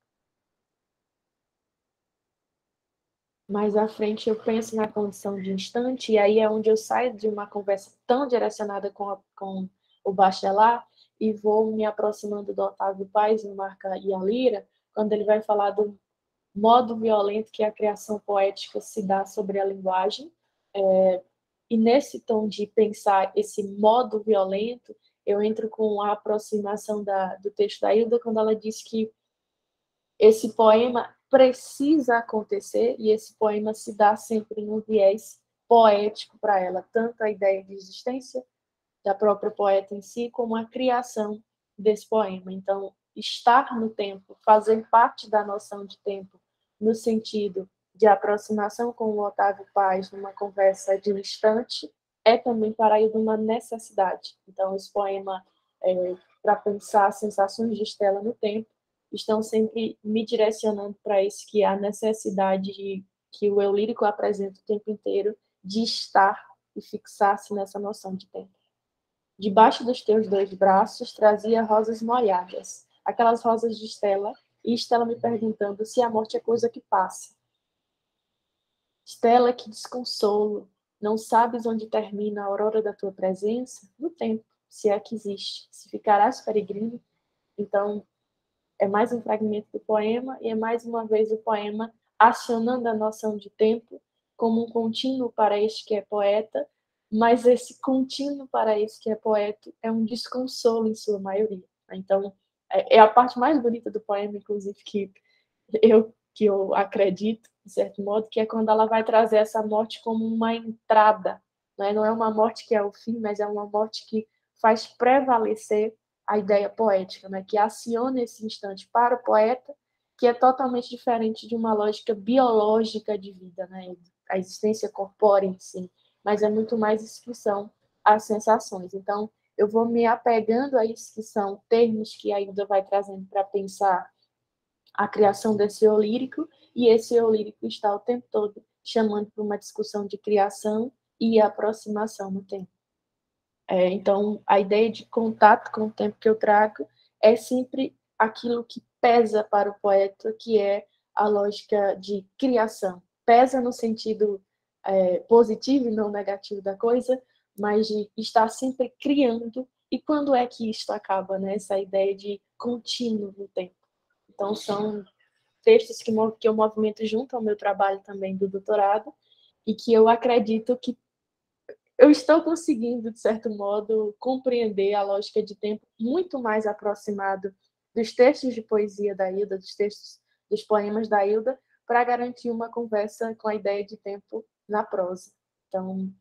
[SPEAKER 3] Mais à frente eu penso na condição de instante, e aí é onde eu saio de uma conversa tão direcionada com o Bachelard e vou me aproximando do Otávio Paz, no Marca e a Lira, quando ele vai falar do modo violento que a criação poética se dá sobre a linguagem. E nesse tom de pensar esse modo violento, eu entro com a aproximação do texto da Hilda, quando ela diz que esse poema precisa acontecer, e esse poema se dá sempre em um viés poético para ela, tanto a ideia de existência da própria poeta em si, como a criação desse poema. Então, estar no tempo, fazer parte da noção de tempo, no sentido de aproximação com o Otávio Paz, numa conversa de um instante, é também para ir de uma necessidade. Então, esse poema, para pensar sensações de estela no tempo, estão sempre me direcionando para isso, que é a necessidade que o eu lírico apresenta o tempo inteiro de estar e fixar-se nessa noção de tempo. Debaixo dos teus dois braços trazia rosas molhadas, aquelas rosas de Estela, e Estela me perguntando se a morte é coisa que passa. Estela, que desconsolo, não sabes onde termina a aurora da tua presença? No tempo, se é que existe. Se ficarás peregrino, então é mais um fragmento do poema, e é mais uma vez o poema acionando a noção de tempo como um contínuo para este que é poeta, mas esse contínuo para esse que é poeta é um desconsolo em sua maioria. Então, é a parte mais bonita do poema, inclusive, que eu acredito, de certo modo, que é quando ela vai trazer essa morte como uma entrada, né? Não é uma morte que é o fim, mas é uma morte que faz prevalecer a ideia poética, né? Que aciona esse instante para o poeta, que é totalmente diferente de uma lógica biológica de vida, né? A existência corpórea em si, mas é muito mais inscrição às sensações. Então, eu vou me apegando a isso que são termos que a Hilda vai trazendo para pensar a criação desse eu lírico, e esse eu lírico está o tempo todo chamando para uma discussão de criação e aproximação no tempo. Então, a ideia de contato com o tempo que eu trago é sempre aquilo que pesa para o poeta, que é a lógica de criação. Pesa no sentido positivo e não negativo da coisa, mas de estar sempre criando. E quando é que isto acaba, né? Essa ideia de contínuo no tempo. Então, são textos que eu movimento junto ao meu trabalho também do doutorado, e que eu acredito que eu estou conseguindo, de certo modo, compreender a lógica de tempo muito mais aproximado dos textos de poesia da Hilda, dos textos, dos poemas da Hilda, para garantir uma conversa com a ideia de tempo na prosa. Então,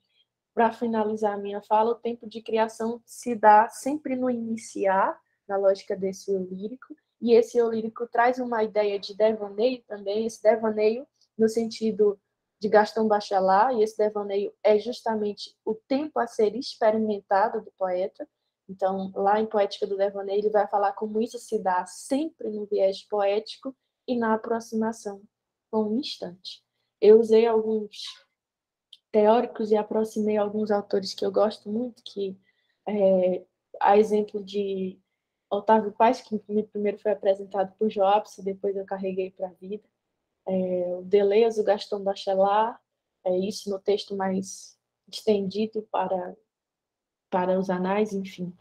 [SPEAKER 3] para finalizar a minha fala, o tempo de criação se dá sempre no iniciar, na lógica desse eu lírico, e esse eu lírico traz uma ideia de devaneio também, esse devaneio no sentido de Gaston Bachelard, e esse devaneio é justamente o tempo a ser experimentado do poeta. Então, lá em Poética do Devaneio, ele vai falar como isso se dá sempre no viés poético e na aproximação com o instante. Eu usei alguns teóricos e aproximei alguns autores que eu gosto muito, que a exemplo de Otávio Paz, que primeiro foi apresentado por Joabs, e depois eu carreguei para a vida. O Deleuze, o Gaston Bachelard, isso no texto mais estendido para os anais, enfim.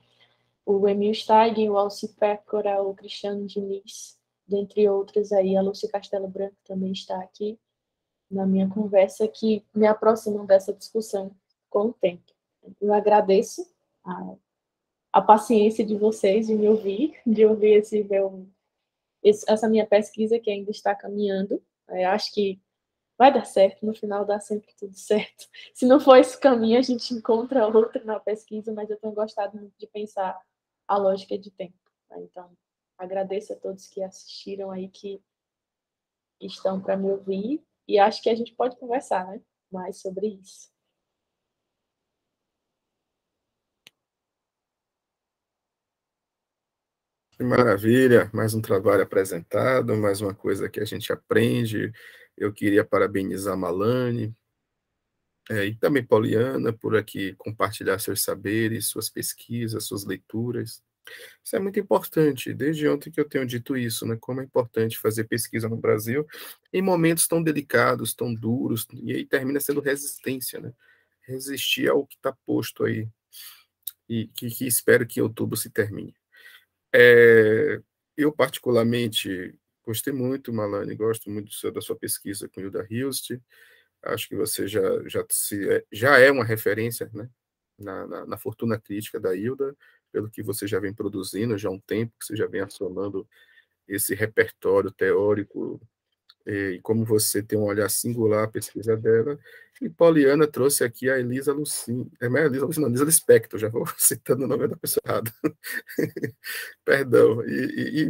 [SPEAKER 3] O Emil Steigen, o Alci Pécora, o Cristiano Diniz, dentre outros aí, a Lúcia Castelo Branco também está aqui na minha conversa, que me aproximam dessa discussão com o tempo. Eu agradeço a paciência de vocês de me ouvir, de ouvir essa minha pesquisa que ainda está caminhando. Acho que vai dar certo, no final dá sempre tudo certo. Se não for esse caminho, a gente encontra outro na pesquisa, mas eu tenho gostado muito de pensar a lógica de tempo. Então, agradeço a todos que assistiram aí, que estão para me ouvir, e acho que a gente pode conversar, né, mais sobre isso.
[SPEAKER 1] Que maravilha, mais um trabalho apresentado, mais uma coisa que a gente aprende. Eu queria parabenizar a Malane, e também Poliana, por aqui compartilhar seus saberes, suas pesquisas, suas leituras. Isso é muito importante, desde ontem que eu tenho dito isso, né? Como é importante fazer pesquisa no Brasil em momentos tão delicados, tão duros, e aí termina sendo resistência, né? Resistir ao que está posto aí, e que espero que em outubro se termine. Eu, particularmente, gostei muito, Malane, gosto muito da sua pesquisa com Hilda Hilst. Acho que você já é uma referência, né, na fortuna crítica da Hilda, pelo que você já vem produzindo já há um tempo, que você já vem acionando esse repertório teórico, e como você tem um olhar singular à pesquisa dela. E Poliana trouxe aqui a Elisa Lucin, Elisa Lucin, não, Elisa Lispector, já vou citando o nome da pessoa errada. Perdão.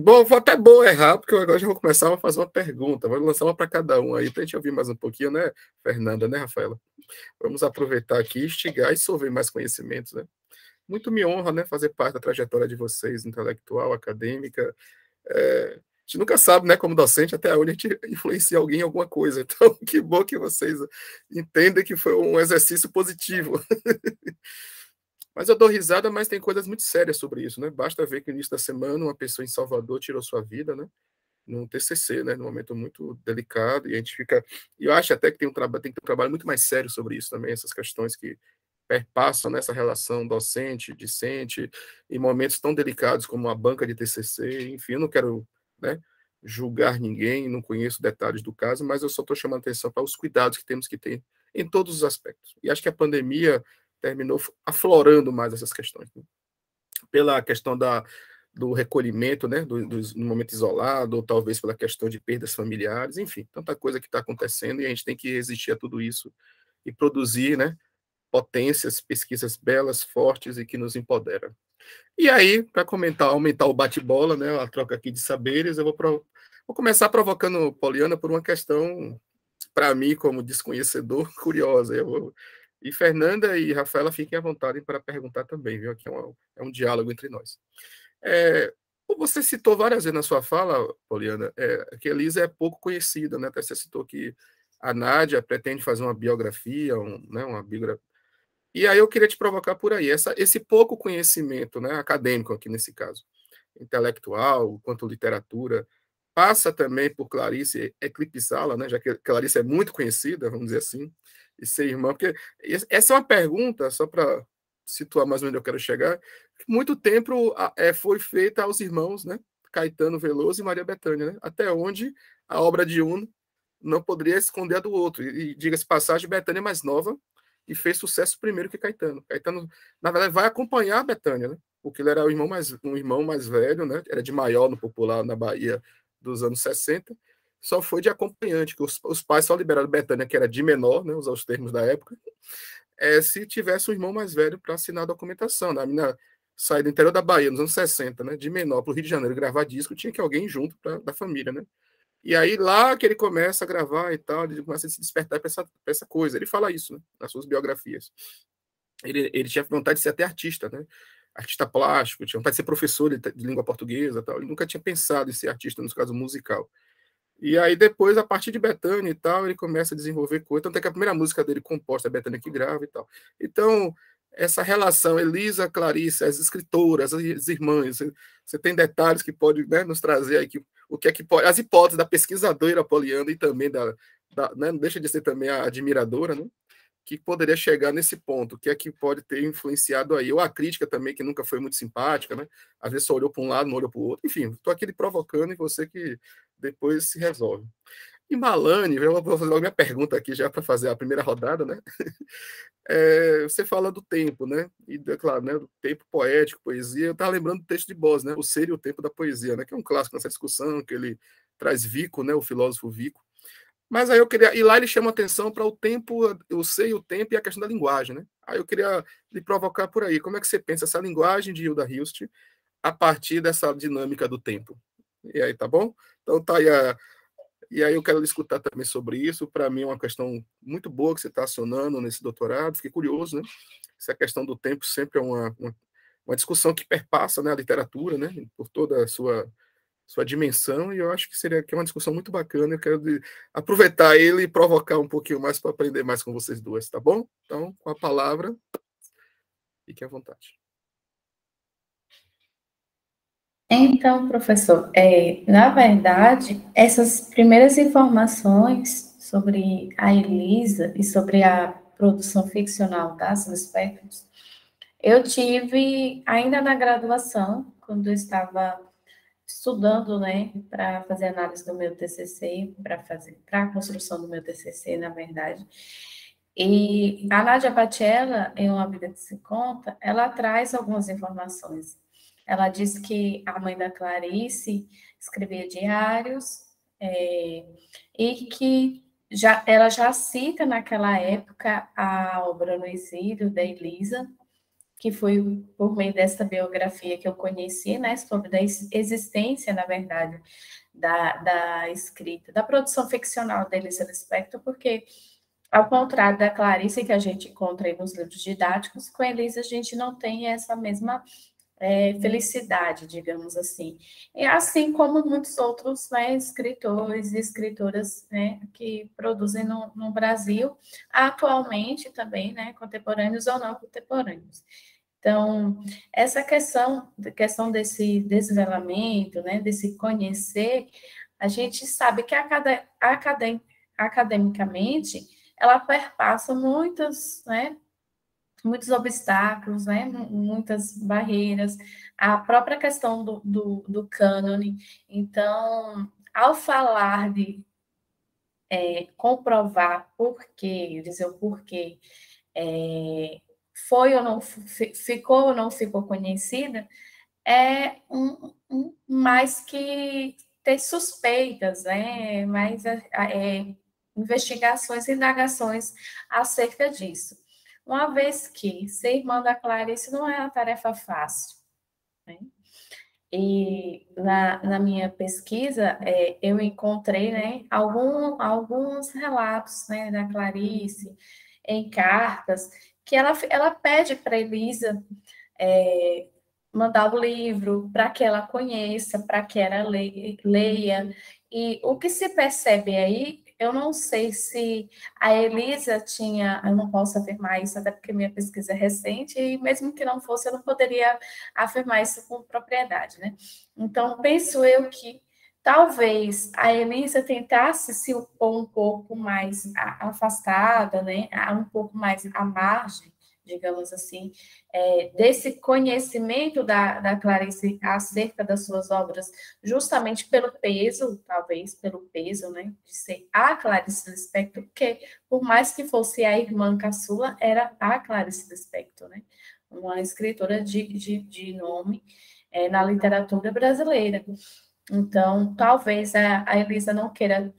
[SPEAKER 1] Bom, foi até bom errar, porque agora já vou começar a fazer uma pergunta. Vou lançar uma para cada um aí, para a gente ouvir mais um pouquinho, né, Fernanda, né, Rafaela? Vamos aproveitar aqui, instigar e solver mais conhecimentos, né? Muito me honra, né, fazer parte da trajetória de vocês, intelectual, acadêmica. A gente nunca sabe, né, como docente, até onde a gente influencia alguém em alguma coisa. Então, que bom que vocês entendem que foi um exercício positivo. Mas eu dou risada, mas tem coisas muito sérias sobre isso, né? Basta ver que no início da semana uma pessoa em Salvador tirou sua vida, né? Num TCC, né? Num momento muito delicado, e a gente fica... E eu acho até que tem que ter um trabalho muito mais sério sobre isso também, essas questões que perpassam nessa relação docente-discente, em momentos tão delicados como a banca de TCC, enfim, eu não quero, né, julgar ninguém, não conheço detalhes do caso, mas eu só estou chamando atenção para os cuidados que temos que ter em todos os aspectos. E acho que a pandemia terminou aflorando mais essas questões, né? Pela questão do recolhimento, né, no momento isolado, ou talvez pela questão de perdas familiares, enfim, tanta coisa que está acontecendo e a gente tem que resistir a tudo isso e produzir, né, potências, pesquisas belas, fortes e que nos empoderam. E aí, para aumentar o bate-bola, né, a troca aqui de saberes, eu vou começar provocando Poliana por uma questão, para mim, como desconhecedor, curiosa. E Fernanda e Rafaela fiquem à vontade para perguntar também, viu? Aqui é um diálogo entre nós. Você citou várias vezes na sua fala, Poliana, que a Elisa é pouco conhecida, né? Até você citou que a Nádia pretende fazer uma biografia, né, uma biografia. E aí eu queria te provocar por aí, esse pouco conhecimento, né, acadêmico aqui nesse caso, intelectual, quanto literatura, passa também por Clarice eclipsá-la, né, já que Clarice é muito conhecida, vamos dizer assim, e ser irmã, porque essa é uma pergunta, só para situar mais ou menos onde eu quero chegar, que muito tempo foi feita aos irmãos, né, Caetano Veloso e Maria Bethânia, né, até onde a obra de um não poderia esconder a do outro, e diga-se passagem, Bethânia é mais nova, e fez sucesso primeiro que Caetano. Caetano, na verdade, vai acompanhar a Bethânia, né? Porque ele era um irmão mais velho, né? Era de maior no popular na Bahia dos anos 60. Só foi de acompanhante, que os pais só liberaram Bethânia, que era de menor, né? Usar os termos da época, se tivesse um irmão mais velho para assinar a documentação. A menina sair do interior da Bahia, nos anos 60, né? De menor para o Rio de Janeiro gravar disco, tinha que alguém junto da família, né? E aí, lá que ele começa a gravar e tal, ele começa a se despertar para essa coisa. Ele fala isso, né, nas suas biografias. Ele tinha vontade de ser até artista, né? Artista plástico, tinha vontade de ser professor de língua portuguesa e tal. Ele nunca tinha pensado em ser artista, no caso musical. E aí, depois, a partir de Bethânia e tal, ele começa a desenvolver coisa. Tanto é que a primeira música dele composta é Bethânia que grava e tal. Então, essa relação, Elisa, Clarice, as escritoras, as irmãs, você tem detalhes que pode, né, nos trazer aqui o que é que pode, as hipóteses da pesquisadora Poliana e também né, não deixa de ser também a admiradora, né, que poderia chegar nesse ponto, o que é que pode ter influenciado aí, ou a crítica também, que nunca foi muito simpática, né, às vezes só olhou para um lado, não olhou para o outro, enfim, estou aqui lhe provocando e você que depois se resolve. E Malane, eu vou fazer logo minha pergunta aqui já para fazer a primeira rodada, né? Você fala do tempo, né? E, claro, né, do tempo poético, poesia. Eu estava lembrando do texto de Bose, né? O Ser e o Tempo da Poesia, né? Que é um clássico nessa discussão, que ele traz Vico, né? O filósofo Vico. Mas aí eu queria. E lá ele chama atenção para o tempo, o ser e o tempo e a questão da linguagem, né? Aí eu queria lhe provocar por aí. Como é que você pensa essa linguagem de Hilda Hilst a partir dessa dinâmica do tempo? E aí, tá bom? Então tá aí E aí eu quero escutar também sobre isso. Para mim é uma questão muito boa que você está acionando nesse doutorado. Fiquei curioso, né? Essa questão do tempo sempre é uma discussão que perpassa, né, a literatura, né? Por toda a sua dimensão. E eu acho que é uma discussão muito bacana. Eu quero aproveitar ele e provocar um pouquinho mais para aprender mais com vocês duas, tá bom? Então, com a palavra, fiquem à vontade.
[SPEAKER 2] Então, professor, na verdade, essas primeiras informações sobre a Elisa e sobre a produção ficcional das Espectros, eu tive ainda na graduação, quando eu estava estudando, né, para fazer análise do meu TCC, para a construção do meu TCC, na verdade. E a Nádia Patiella, em Uma Vida que se Conta, ela traz algumas informações. Ela diz que a mãe da Clarice escrevia diários, e que ela já cita naquela época a obra No Exílio, da Elisa, que foi por meio dessa biografia que eu conheci, né, sobre a existência, na verdade, da escrita, da produção ficcional da Elisa Lispector, porque, ao contrário da Clarice, que a gente encontra aí nos livros didáticos, com a Elisa a gente não tem essa mesma felicidade, digamos assim. E assim como muitos outros, né, escritores e escritoras, né, que produzem no Brasil, atualmente também, né, contemporâneos ou não contemporâneos. Então, essa questão desse desvelamento, né, desse conhecer, a gente sabe que academicamente ela perpassa muitos obstáculos, né, muitas barreiras, a própria questão do cânone. Então, ao falar de comprovar porquê, dizer o porquê, foi ou não ficou ou não ficou conhecida, é mais que ter suspeitas, né? Mais investigações e indagações acerca disso. Uma vez que ser irmã da Clarice não é uma tarefa fácil, né? E na minha pesquisa, eu encontrei, né, alguns relatos, né, da Clarice em cartas, que ela pede para Elisa mandar o livro para que ela conheça, para que ela leia. E o que se percebe aí, eu não sei se a Elisa tinha, eu não posso afirmar isso, até porque minha pesquisa é recente, e mesmo que não fosse, eu não poderia afirmar isso com propriedade, né? Então, penso eu que talvez a Elisa tentasse se pôr um pouco mais afastada, né? Um pouco mais à margem, digamos assim, desse conhecimento da Clarice acerca das suas obras, justamente pelo peso, talvez pelo peso, né, de ser a Clarice Lispector, porque por mais que fosse a irmã caçula, era a Clarice Lispector, né, uma escritora de nome na literatura brasileira. Então, talvez a Elisa não queira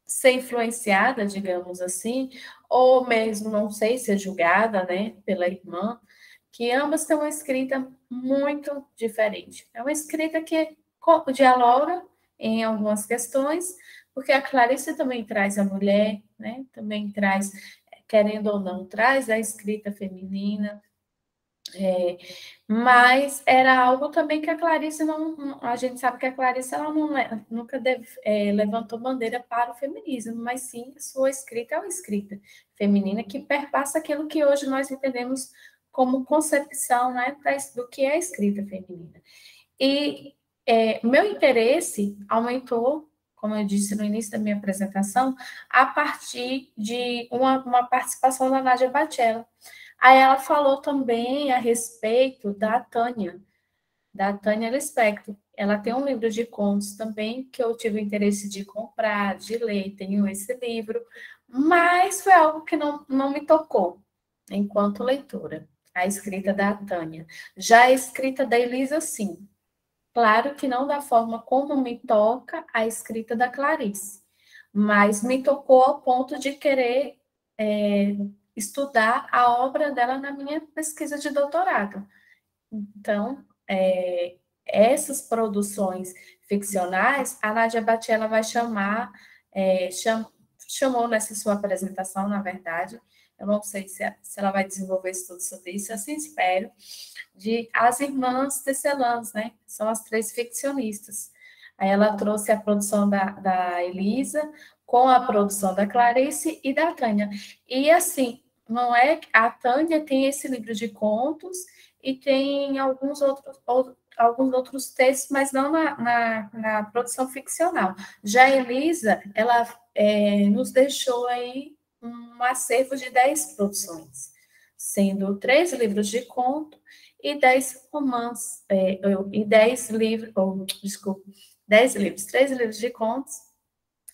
[SPEAKER 2] ser influenciada, digamos assim, ou mesmo, não sei, ser julgada, né, pela irmã, que ambas têm uma escrita muito diferente. É uma escrita que dialoga em algumas questões, porque a Clarice também traz a mulher, né, também traz, querendo ou não, traz a escrita feminina, mas era algo também que a Clarice não. A gente sabe que a Clarice ela nunca levantou bandeira para o feminismo, mas sim sua escrita é uma escrita feminina que perpassa aquilo que hoje nós entendemos como concepção, né, do que é a escrita feminina. E meu interesse aumentou, como eu disse no início da minha apresentação, a partir de uma participação da Nádia Bachella. Aí ela falou também a respeito da Tânia Lispector. Ela tem um livro de contos também que eu tive o interesse de comprar, de ler, tenho esse livro, mas foi algo que não me tocou enquanto leitora, a escrita da Tânia. Já a escrita da Elisa, sim. Claro que não da forma como me toca a escrita da Clarice, mas me tocou ao ponto de querer estudar a obra dela na minha pesquisa de doutorado. Então, essas produções ficcionais, a Nádia Bachella vai chamou nessa sua apresentação, na verdade, eu não sei se ela vai desenvolver estudo sobre isso, assim espero, de As Irmãs Tecelãs, né? São as 3 ficcionistas. Aí ela trouxe a produção da Elisa com a produção da Clarice e da Tânia. E assim, não é a Tânia tem esse livro de contos e tem alguns outros textos, mas não na produção ficcional. Já a Elisa, ela nos deixou aí um acervo de 10 produções, sendo 3 livros de conto e 10 romances, e 10 livros, desculpa, 10 livros, 3 livros de contos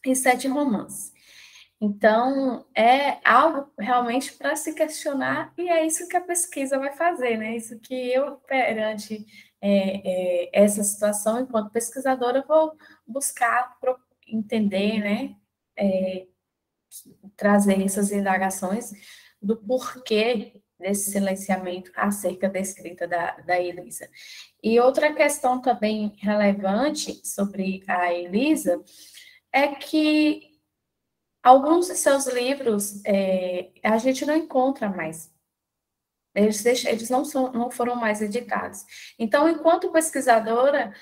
[SPEAKER 2] e 7 romances. Então, é algo realmente para se questionar, e é isso que a pesquisa vai fazer, né? Isso que eu, perante essa situação, enquanto pesquisadora, vou buscar entender, né? Trazer essas indagações do porquê desse silenciamento acerca da escrita da Elisa. E outra questão também relevante sobre a Elisa é que alguns de seus livros a gente não encontra mais. Eles não foram mais editados. Então, enquanto pesquisadora,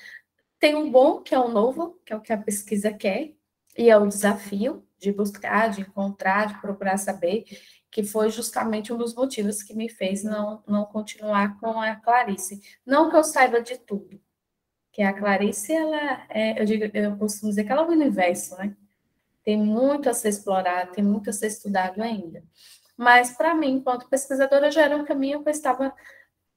[SPEAKER 2] tem um bom, que é o novo, que é o que a pesquisa quer, e é o desafio de buscar, de encontrar, de procurar saber, que foi justamente um dos motivos que me fez não continuar com a Clarice. Não que eu saiba de tudo, que a Clarice, eu costumo dizer que ela é um universo, né? Tem muito a ser explorado, tem muito a ser estudado ainda. Mas, para mim, enquanto pesquisadora, já era um caminho que eu estava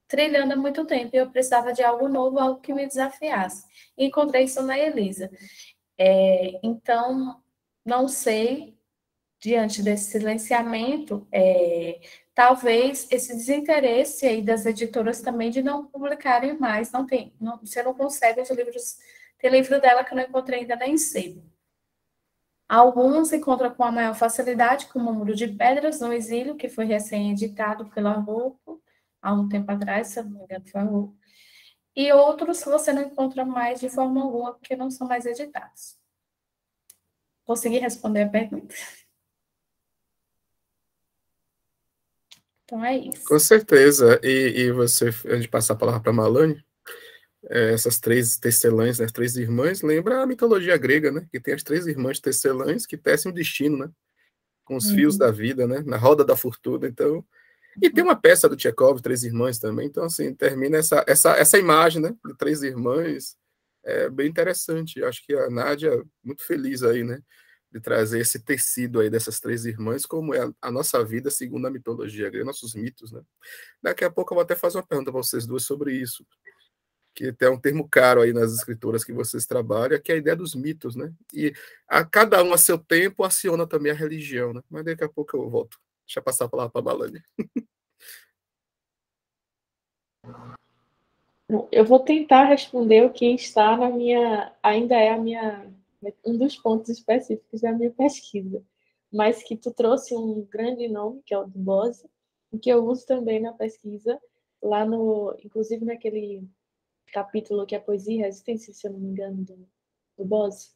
[SPEAKER 2] trilhando há muito tempo, e eu precisava de algo novo, algo que me desafiasse. E encontrei isso na Elisa. Então, não sei, diante desse silenciamento, talvez esse desinteresse aí das editoras também de não publicarem mais, você não consegue os livros, tem livro dela que eu não encontrei ainda nem sebo. Alguns encontram com a maior facilidade, como o Muro de Pedras, no Exílio, que foi recém-editado pela Rocco, há um tempo atrás, se eu não me engano, foi a Rocco. E outros você não encontra mais de forma alguma, porque não são mais editados. Consegui responder a pergunta. Então é isso.
[SPEAKER 1] Com certeza. E você, antes de passar a palavra para a Malane, essas três tecelãs, né, as três irmãs, lembra a mitologia grega, né? Que tem as três irmãs tecelãs que tecem o destino, né? Com os fios da vida, né? Na roda da fortuna. Então, e tem uma peça do Tchekov, Três Irmãs também. Então, assim, termina essa imagem, né? De três irmãs. É bem interessante. Acho que a Nádia, muito feliz aí, né? De trazer esse tecido aí dessas três irmãs, como é a nossa vida segundo a mitologia grega, nossos mitos, né? Daqui a pouco eu vou até fazer uma pergunta para vocês duas sobre isso, que até é um termo caro aí nas escrituras que vocês trabalham, que é a ideia dos mitos, né? E a cada um a seu tempo aciona também a religião, né? Mas daqui a pouco eu volto. Deixa eu passar a palavra para a Balane.
[SPEAKER 3] Eu vou tentar responder o que está na minha, ainda é a minha, um dos pontos específicos da minha pesquisa, mas que tu trouxe um grande nome, que é o do Bose, e que eu uso também na pesquisa, lá no, inclusive naquele capítulo que é Poesia e Resistência, se eu não me engano, do Bose.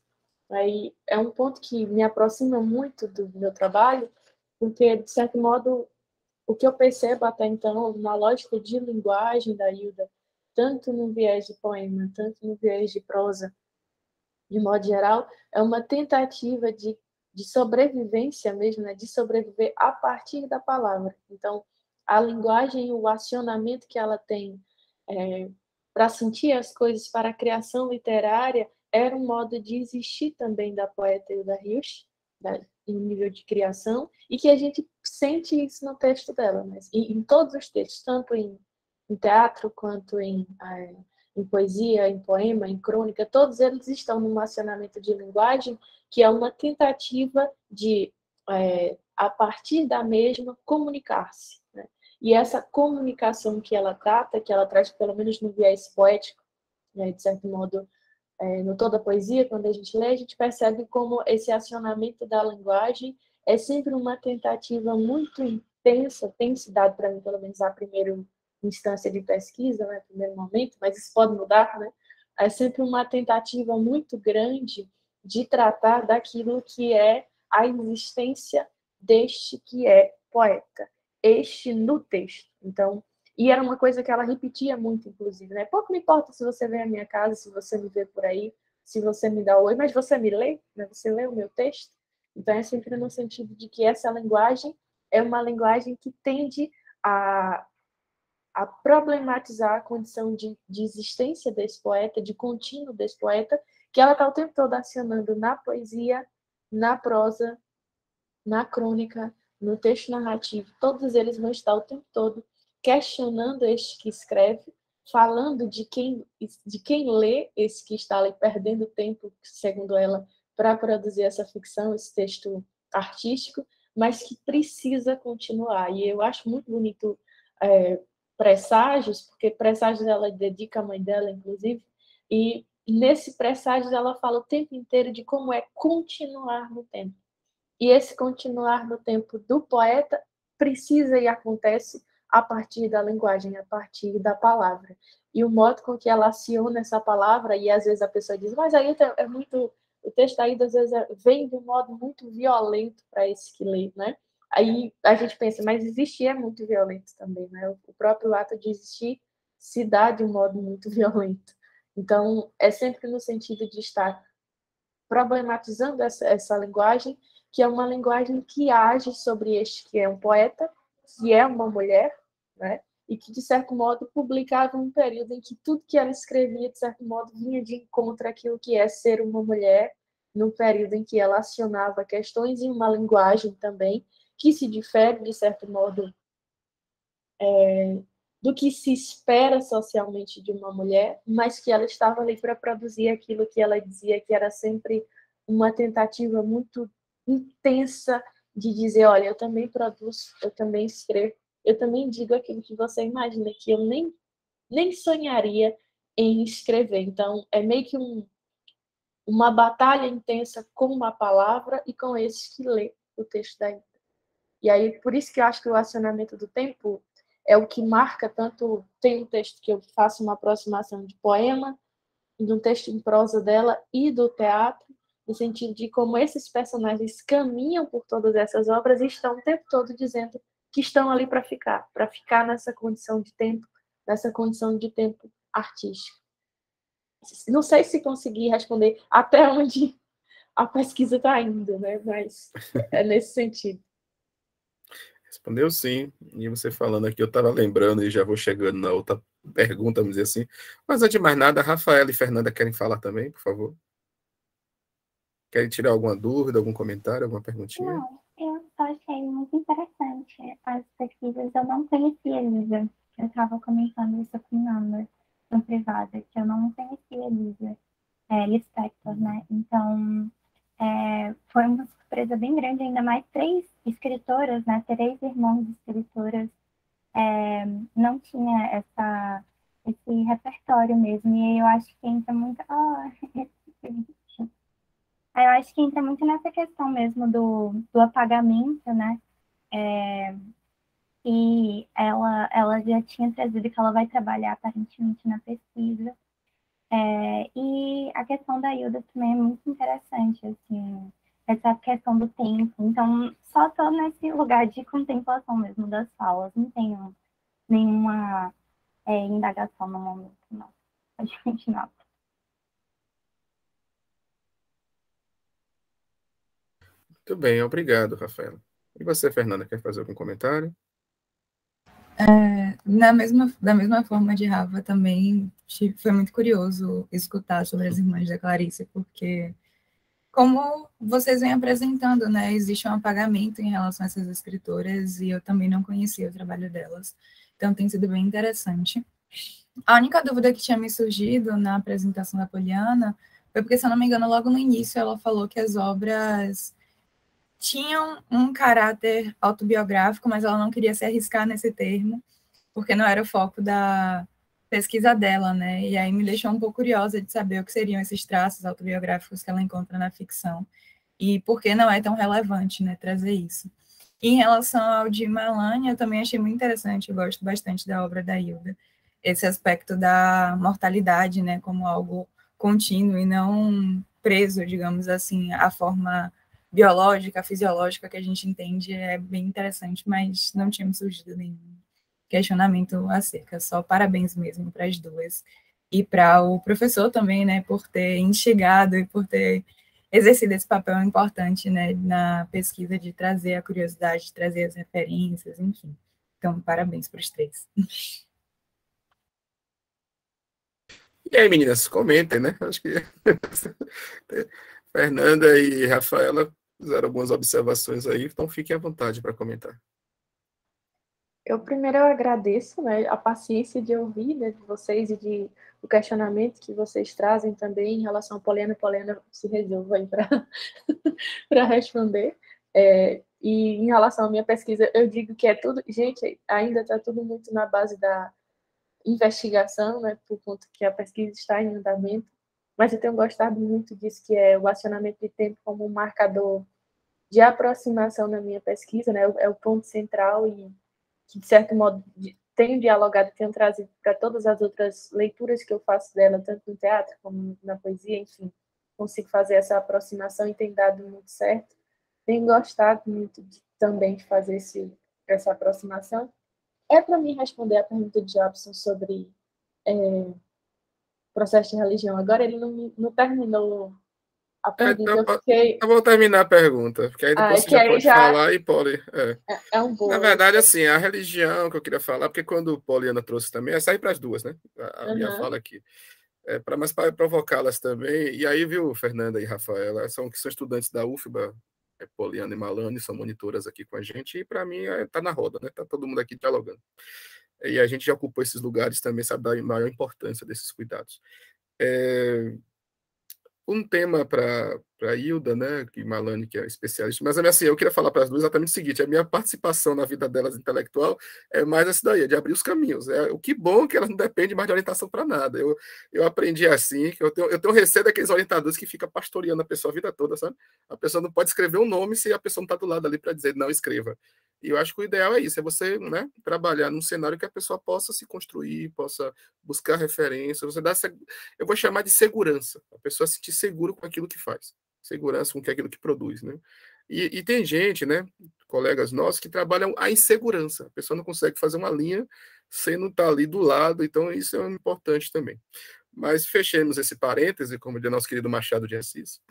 [SPEAKER 3] Aí é um ponto que me aproxima muito do meu trabalho, porque, de certo modo, o que eu percebo até então, na lógica de linguagem da Hilda, tanto no viés de poema, tanto no viés de prosa, de modo geral, é uma tentativa de sobrevivência mesmo, né? De sobreviver a partir da palavra. Então, a linguagem e o acionamento que ela tem para sentir as coisas, para a criação literária, era um modo de existir também da poeta Hilda Hilst, em nível de criação, e que a gente sente isso no texto dela, mas em todos os textos, tanto em teatro quanto em poesia, em poema, em crônica, todos eles estão num acionamento de linguagem que é uma tentativa de, a partir da mesma, comunicar-se. Né? E essa comunicação que ela trata, que ela traz pelo menos no viés poético, né, de certo modo, no toda a poesia, quando a gente lê, a gente percebe como esse acionamento da linguagem é sempre uma tentativa muito intensa, tem se dado para mim, pelo menos, a primeira instância de pesquisa, né, primeiro momento, mas isso pode mudar, né? É sempre uma tentativa muito grande de tratar daquilo que é a existência deste que é poeta, este no texto. Então, e era uma coisa que ela repetia muito, inclusive, né? Pouco me importa se você vem à minha casa, se você me vê por aí, se você me dá oi, mas você me lê, né? Você lê o meu texto? Então, é sempre no sentido de que essa linguagem é uma linguagem que tende a, a problematizar a condição de existência desse poeta, de contínuo desse poeta, que ela está o tempo todo acionando na poesia, na prosa, na crônica, no texto narrativo. Todos eles vão estar o tempo todo questionando este que escreve, falando de quem lê esse que está ali perdendo tempo, segundo ela, para produzir essa ficção, esse texto artístico, mas que precisa continuar. E eu acho muito bonito Presságios, porque Presságios ela dedica à mãe dela, inclusive, e nesse Presságios ela fala o tempo inteiro de como é continuar no tempo. E esse continuar no tempo do poeta precisa e acontece a partir da linguagem, a partir da palavra. E o modo com que ela aciona essa palavra, e às vezes a pessoa diz, mas aí é muito... O texto aí, às vezes, vem de um modo muito violento para esse que lê, né? Aí a gente pensa, mas existir é muito violento também, né? O próprio ato de existir se dá de um modo muito violento. Então, é sempre no sentido de estar problematizando essa linguagem, que é uma linguagem que age sobre este que é um poeta, que é uma mulher, né? E que, de certo modo, publicava um período em que tudo que ela escrevia, de certo modo, vinha de encontro àquilo que é ser uma mulher, num período em que ela acionava questões em uma linguagem também, que se difere, de certo modo, do que se espera socialmente de uma mulher, mas que ela estava ali para produzir aquilo que ela dizia que era sempre uma tentativa muito intensa de dizer, olha, eu também produzo, eu também escrevo, eu também digo aquilo que você imagina, que eu nem sonharia em escrever. Então, é meio que uma batalha intensa com uma palavra e com esses que lê o texto da Ida. E aí, por isso que eu acho que o acionamento do tempo é o que marca tanto. Tem um texto que eu faço uma aproximação de poema, de um texto em prosa dela e do teatro, no sentido de como esses personagens caminham por todas essas obras e estão o tempo todo dizendo que estão ali para ficar nessa condição de tempo, nessa condição de tempo artístico. Não sei se consegui responder até onde a pesquisa está indo, né? Mas é nesse sentido.
[SPEAKER 1] Respondeu sim. E você falando aqui, eu estava lembrando e já vou chegando na outra pergunta, vamos dizer assim. Mas antes de mais nada, Rafaela e Fernanda querem falar também, por favor? Querem tirar alguma dúvida, algum comentário, alguma perguntinha?
[SPEAKER 4] Não, eu só achei muito interessante as pesquisas. Eu não conhecia a Lívia. Eu estava comentando isso com Nanda no privado, que eu não conhecia a Lívia Lispector, né? Então, foi uma surpresa bem grande, ainda mais 3 escritoras, né? 3 irmãs escritoras. Não tinha esse repertório mesmo. E eu acho que entra muito. Eu acho que entra muito nessa questão mesmo do apagamento, né? E ela já tinha trazido que ela vai trabalhar aparentemente na pesquisa. E a questão da Hilda também é muito interessante, assim, essa questão do tempo. Então, só estou nesse lugar de contemplação mesmo das falas, não tenho nenhuma indagação no momento, não. Pode continuar.
[SPEAKER 1] Muito bem, obrigado, Rafaela. E você, Fernanda, quer fazer algum comentário?
[SPEAKER 5] Da mesma forma de Rafa, também foi muito curioso escutar sobre as irmãs da Clarice, porque, como vocês vêm apresentando, né, existe um apagamento em relação a essas escritoras, e eu também não conhecia o trabalho delas, então tem sido bem interessante. A única dúvida que tinha me surgido na apresentação da Poliana foi porque, se eu não me engano, logo no início ela falou que as obras tinham um caráter autobiográfico, mas ela não queria se arriscar nesse termo, porque não era o foco da pesquisa dela, né? E aí me deixou um pouco curiosa de saber o que seriam esses traços autobiográficos que ela encontra na ficção e por que não é tão relevante, né, trazer isso. E em relação ao de Malania, eu também achei muito interessante, eu gosto bastante da obra da Hilda, esse aspecto da mortalidade, né, como algo contínuo e não preso, digamos assim, à forma biológica, fisiológica que a gente entende, é bem interessante, mas não tinha me surgido nenhum questionamento acerca. Só parabéns mesmo para as duas. E para o professor também, né, por ter instigado e por ter exercido esse papel importante, né, na pesquisa de trazer a curiosidade, de trazer as referências, enfim. Então, parabéns para os 3.
[SPEAKER 1] E aí, meninas, comentem, né? Acho que Fernanda e Rafaela fizeram algumas observações aí, então fiquem à vontade para comentar.
[SPEAKER 3] Primeiro eu agradeço, né, a paciência de ouvir, né, de vocês e o questionamento que vocês trazem também em relação a Poliana. Poliana se resolva aí para responder. E em relação à minha pesquisa, eu digo que é tudo, gente, ainda está tudo muito na base da investigação, né, por conta que a pesquisa está em andamento, mas eu tenho gostado muito disso, que é o acionamento de tempo como um marcador de aproximação na minha pesquisa, né, é o ponto central e que, de certo modo, tenho dialogado, tenho trazido para todas as outras leituras que eu faço dela, tanto no teatro como na poesia, enfim, consigo fazer essa aproximação e tem dado muito certo. Tenho gostado muito também de fazer essa aproximação. Para mim responder a pergunta de Jobson sobre processo de religião. Agora ele não terminou a pergunta, eu fiquei...
[SPEAKER 1] Eu vou terminar a pergunta, porque aí depois você já pode falar e Poli...
[SPEAKER 3] É um bom.
[SPEAKER 1] Na verdade, assim, a religião que eu queria falar, porque quando Poliana trouxe também, é sair para as duas, né? A minha fala aqui. Mas para provocá-las também, e aí, viu, Fernanda e Rafaela, são estudantes da UFBA, Poliana e Malane, são monitoras aqui com a gente, e para mim tá na roda, né? Tá todo mundo aqui dialogando. E a gente já ocupou esses lugares também, sabe, da maior importância desses cuidados. um tema para a Hilda, né, que Malane, que é especialista, mas assim, eu queria falar para as duas exatamente o seguinte: a minha participação na vida delas intelectual é mais essa daí, é de abrir os caminhos. É o que bom que elas não dependem mais de orientação para nada. Eu aprendi assim, que eu tenho receio daqueles orientadores que ficam pastoreando a pessoa a vida toda, sabe? A pessoa não pode escrever um nome se a pessoa não está do lado ali para dizer não escreva. E eu acho que o ideal é isso, é você, né, trabalhar num cenário que a pessoa possa se construir, possa buscar referência, você dá essa, eu vou chamar de segurança, a pessoa se sentir seguro com aquilo que faz, segurança com aquilo que produz, né? E tem gente, né, colegas nossos, que trabalham a insegurança, a pessoa não consegue fazer uma linha sem não estar ali do lado, então isso é importante também. Mas fechemos esse parêntese, como diz nosso querido Machado de Assis,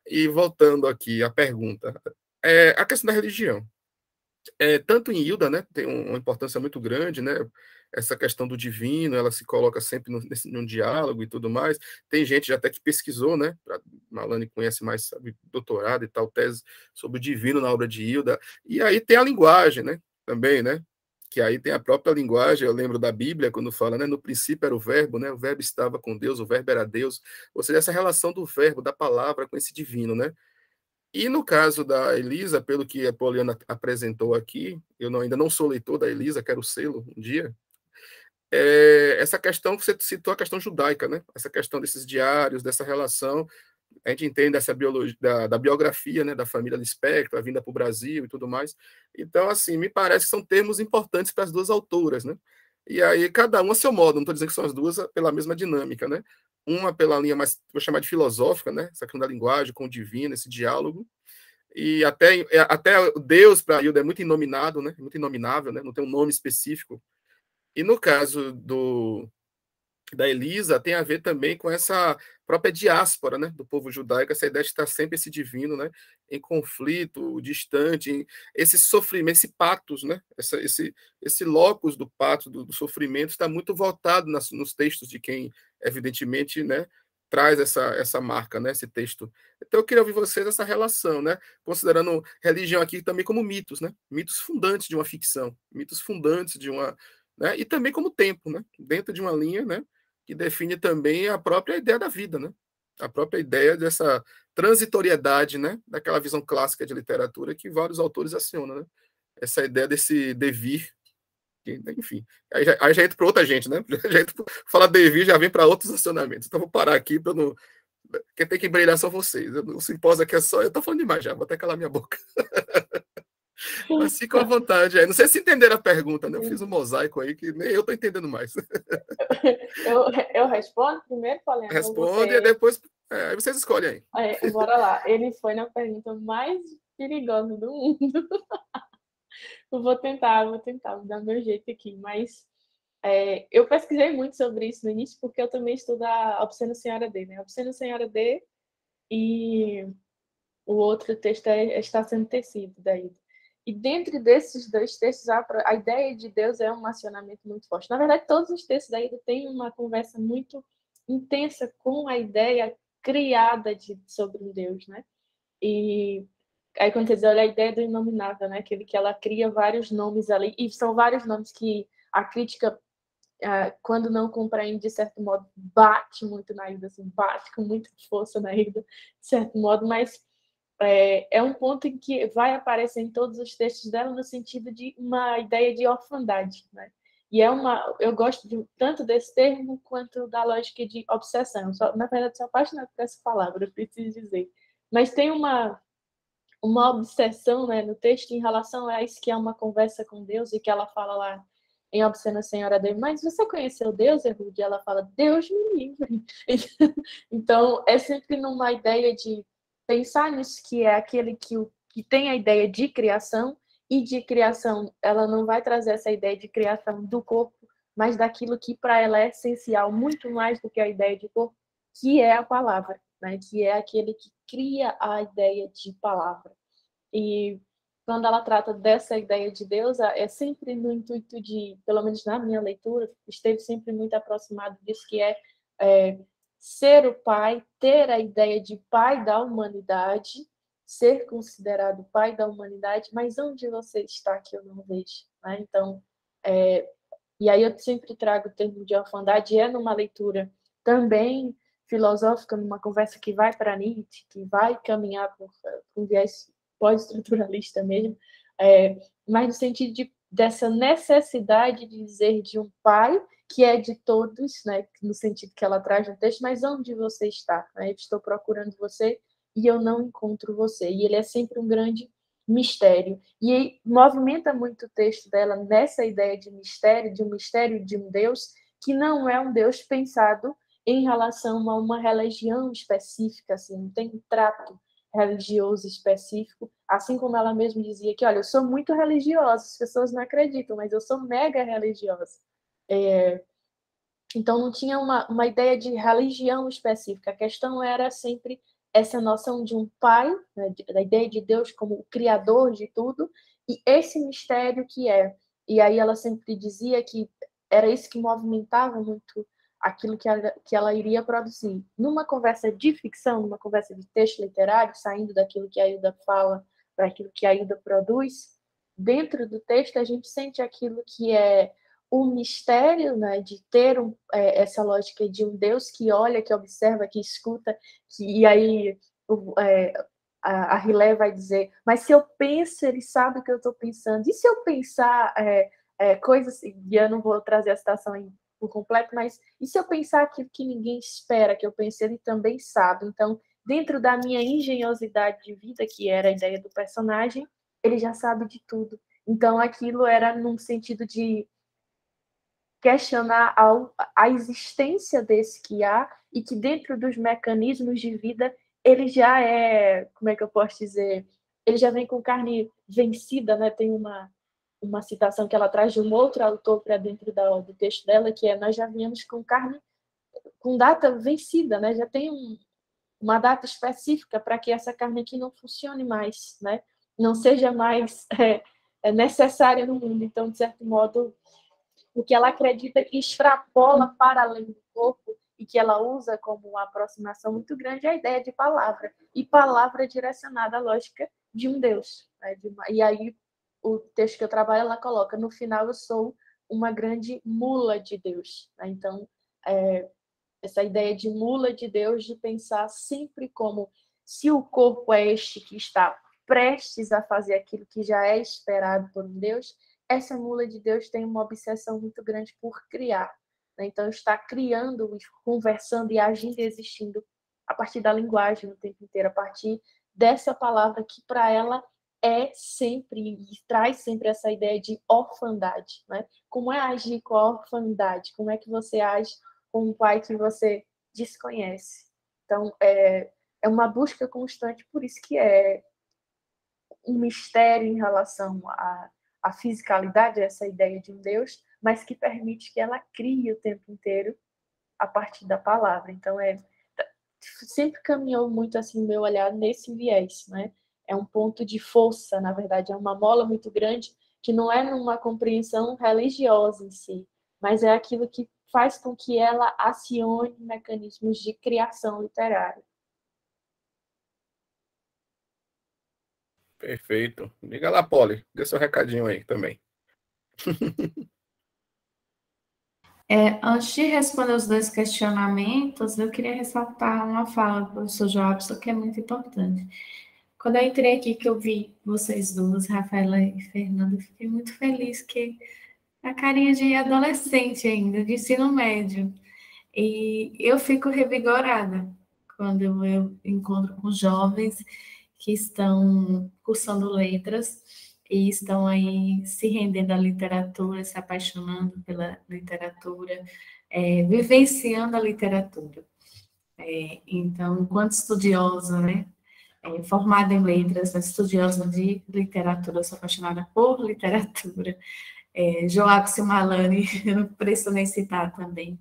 [SPEAKER 1] e voltando aqui à pergunta, a questão da religião. Tanto em Hilda, né, tem uma importância muito grande, né, essa questão do divino, ela se coloca sempre num diálogo e tudo mais. Tem gente já até que pesquisou, né, Malane conhece mais, sabe, doutorado e tal, tese sobre o divino na obra de Hilda. E aí tem a linguagem, né, também, né, que aí tem a própria linguagem. Eu lembro da Bíblia, quando fala, né, no princípio era o verbo, né, o verbo estava com Deus, o verbo era Deus, ou seja, essa relação do verbo, da palavra com esse divino, né. E no caso da Elisa, pelo que a Poliana apresentou aqui, ainda não sou leitor da Elisa, quero sê-lo um dia, essa questão que você citou, a questão judaica, né? Essa questão desses diários, dessa relação, a gente entende essa biologia, da biografia, né, da família Lispector, a vinda para o Brasil e tudo mais. Então, assim, me parece que são termos importantes para as duas autoras, né? E aí, cada uma a seu modo, não estou dizendo que são as duas pela mesma dinâmica, né? Uma pela linha mais, vou chamar de filosófica, né? Essa questão da linguagem com o divino, esse diálogo, e até Deus para Hilda é muito inominado, né? Muito inominável, né? Não tem um nome específico. E no caso da Elisa, tem a ver também com essa própria diáspora, né, do povo judaico, essa ideia de estar sempre esse divino, né, em conflito, distante, esse sofrimento, esse patos, né, esse locus do patos, do sofrimento, está muito voltado nos textos de quem, evidentemente, né, traz essa marca, né, esse texto. Então, eu queria ouvir vocês essa relação, né, considerando religião aqui também como mitos, né, mitos fundantes de uma ficção, mitos fundantes de uma, né, e também como tempo, né, dentro de uma linha, né, que define também a própria ideia da vida, né, a própria ideia dessa transitoriedade, né, daquela visão clássica de literatura que vários autores acionam, né, essa ideia desse devir, enfim, aí já entra para outra gente, né? Já entra, falar devir já vem para outros acionamentos. Então vou parar aqui para não. Quem tem que brilhar são vocês. O simpósio aqui é só. Eu estou falando demais já, vou até calar minha boca. Mas fica à vontade aí. Não sei se entenderam a pergunta, né? Eu fiz um mosaico aí que nem eu estou entendendo mais.
[SPEAKER 3] Eu respondo primeiro, Poliana?
[SPEAKER 1] Responde e depois. Aí vocês escolhem aí.
[SPEAKER 3] Bora lá. Ele foi na pergunta mais perigosa do mundo. Vou tentar dar meu jeito aqui, mas eu pesquisei muito sobre isso no início, porque eu também estudo a Obscena Senhora D, né? Obscena Senhora D e o outro texto Está Sendo Tecido, daí. E dentro desses dois textos, a ideia de Deus é um acionamento muito forte. Na verdade, todos os textos da Ida têm uma conversa muito intensa com a ideia criada sobre um Deus, né? E aí, quando você diz, olha a ideia do inominável, né? Aquele que ela cria vários nomes ali, e são vários nomes que a crítica, quando não compreende, de certo modo, bate muito na Ida, assim, bate com muita força na Ida, de certo modo, mas é um ponto em que vai aparecer em todos os textos dela no sentido de uma ideia de orfandade, né? E eu gosto tanto desse termo quanto da lógica de obsessão. Na verdade, sou apaixonada por essa palavra, eu preciso dizer. Mas tem uma obsessão, né, no texto em relação a isso, que é uma conversa com Deus, e que ela fala lá em Obscena Senhora dele, mas você conheceu Deus, Ehud? E ela fala, Deus me livre. Então, é sempre numa ideia de pensar nisso, que é aquele que tem a ideia de criação, e de criação, ela não vai trazer essa ideia de criação do corpo, mas daquilo que para ela é essencial, muito mais do que a ideia de corpo, que é a palavra, né? Que é aquele que cria a ideia de palavra. E quando ela trata dessa ideia de Deus, é sempre no intuito de, pelo menos na minha leitura, esteve sempre muito aproximado disso, que é ser o pai, ter a ideia de pai da humanidade, ser considerado pai da humanidade, mas onde você está que eu não vejo, né? Então, e aí eu sempre trago o termo de orfandade, numa leitura também filosófica, numa conversa que vai para Nietzsche, que vai caminhar por um viés pós-estruturalista mesmo, mas no sentido dessa necessidade de dizer de um pai que é de todos, né, no sentido que ela traz no texto, mas onde você está? Né? Eu estou procurando você e eu não encontro você. E ele é sempre um grande mistério. E movimenta muito o texto dela nessa ideia de um mistério de um Deus que não é um Deus pensado em relação a uma religião específica, assim, não tem um trato religioso específico, assim como ela mesma dizia que, olha, eu sou muito religiosa, as pessoas não acreditam, mas eu sou mega religiosa. Então, não tinha uma ideia de religião específica. A questão era sempre essa noção de um pai, né, da ideia de Deus como o criador de tudo, e esse mistério que é. E aí ela sempre dizia que era isso que movimentava muito aquilo que ela iria produzir. Numa conversa de ficção, numa conversa de texto literário, saindo daquilo que a Hilda fala para aquilo que a Hilda produz, dentro do texto a gente sente aquilo que é o mistério, né, de ter essa lógica de um Deus que olha, que observa, que escuta, e aí a Rilé vai dizer, mas se eu penso, ele sabe o que eu estou pensando, e se eu pensar coisas, e eu não vou trazer a citação por completo, mas e se eu pensar aquilo que ninguém espera que eu pense, ele também sabe. Então, dentro da minha engenhosidade de vida, que era a ideia do personagem, ele já sabe de tudo. Então, aquilo era num sentido de questionar a existência desse que há e que dentro dos mecanismos de vida ele já como é que eu posso dizer, ele já vem com carne vencida, né? Tem uma citação que ela traz de um outro autor para dentro do texto dela, que nós já viemos com carne com data vencida, né? Já tem uma data específica para que essa carne aqui não funcione mais, né? Não seja mais necessária no mundo. Então, de certo modo, o que ela acredita que extrapola para além do corpo e que ela usa como uma aproximação muito grande é a ideia de palavra. E palavra direcionada à lógica de um Deus. Né? E aí, o texto que eu trabalho, ela coloca, no final eu sou uma grande mula de Deus. Né? Então, essa ideia de mula de Deus, de pensar sempre como se o corpo é este que está prestes a fazer aquilo que já é esperado por um Deus, essa mula de Deus tem uma obsessão muito grande por criar. Né? Então, está criando, conversando e agindo e existindo a partir da linguagem o tempo inteiro, a partir dessa palavra que para ela é sempre, e traz sempre essa ideia de orfandade. Né? Como é agir com a orfandade? Como é que você age com um pai que você desconhece? Então, é uma busca constante, por isso que é um mistério em relação à fisicalidade, essa ideia de um Deus, mas que permite que ela crie o tempo inteiro a partir da palavra. Então, sempre caminhou muito assim meu olhar nesse viés, né? É um ponto de força, na verdade, é uma mola muito grande que não é numa compreensão religiosa em si, mas é aquilo que faz com que ela acione mecanismos de criação literária.
[SPEAKER 1] Perfeito. Liga lá, Poli. Dê seu recadinho aí também.
[SPEAKER 2] Antes de responder os dois questionamentos, eu queria ressaltar uma fala do professor Jobson, que é muito importante. Quando eu entrei aqui, que eu vi vocês duas, Rafaela e Fernanda, eu fiquei muito feliz, que a carinha de adolescente ainda, de ensino médio. E eu fico revigorada quando eu encontro com jovens que estão cursando letras e estão aí se rendendo à literatura, se apaixonando pela literatura, vivenciando a literatura. Então, enquanto estudiosa, né, formada em letras, estudiosa de literatura, sou apaixonada por literatura, Joaquim Malani, eu não preciso nem citar também.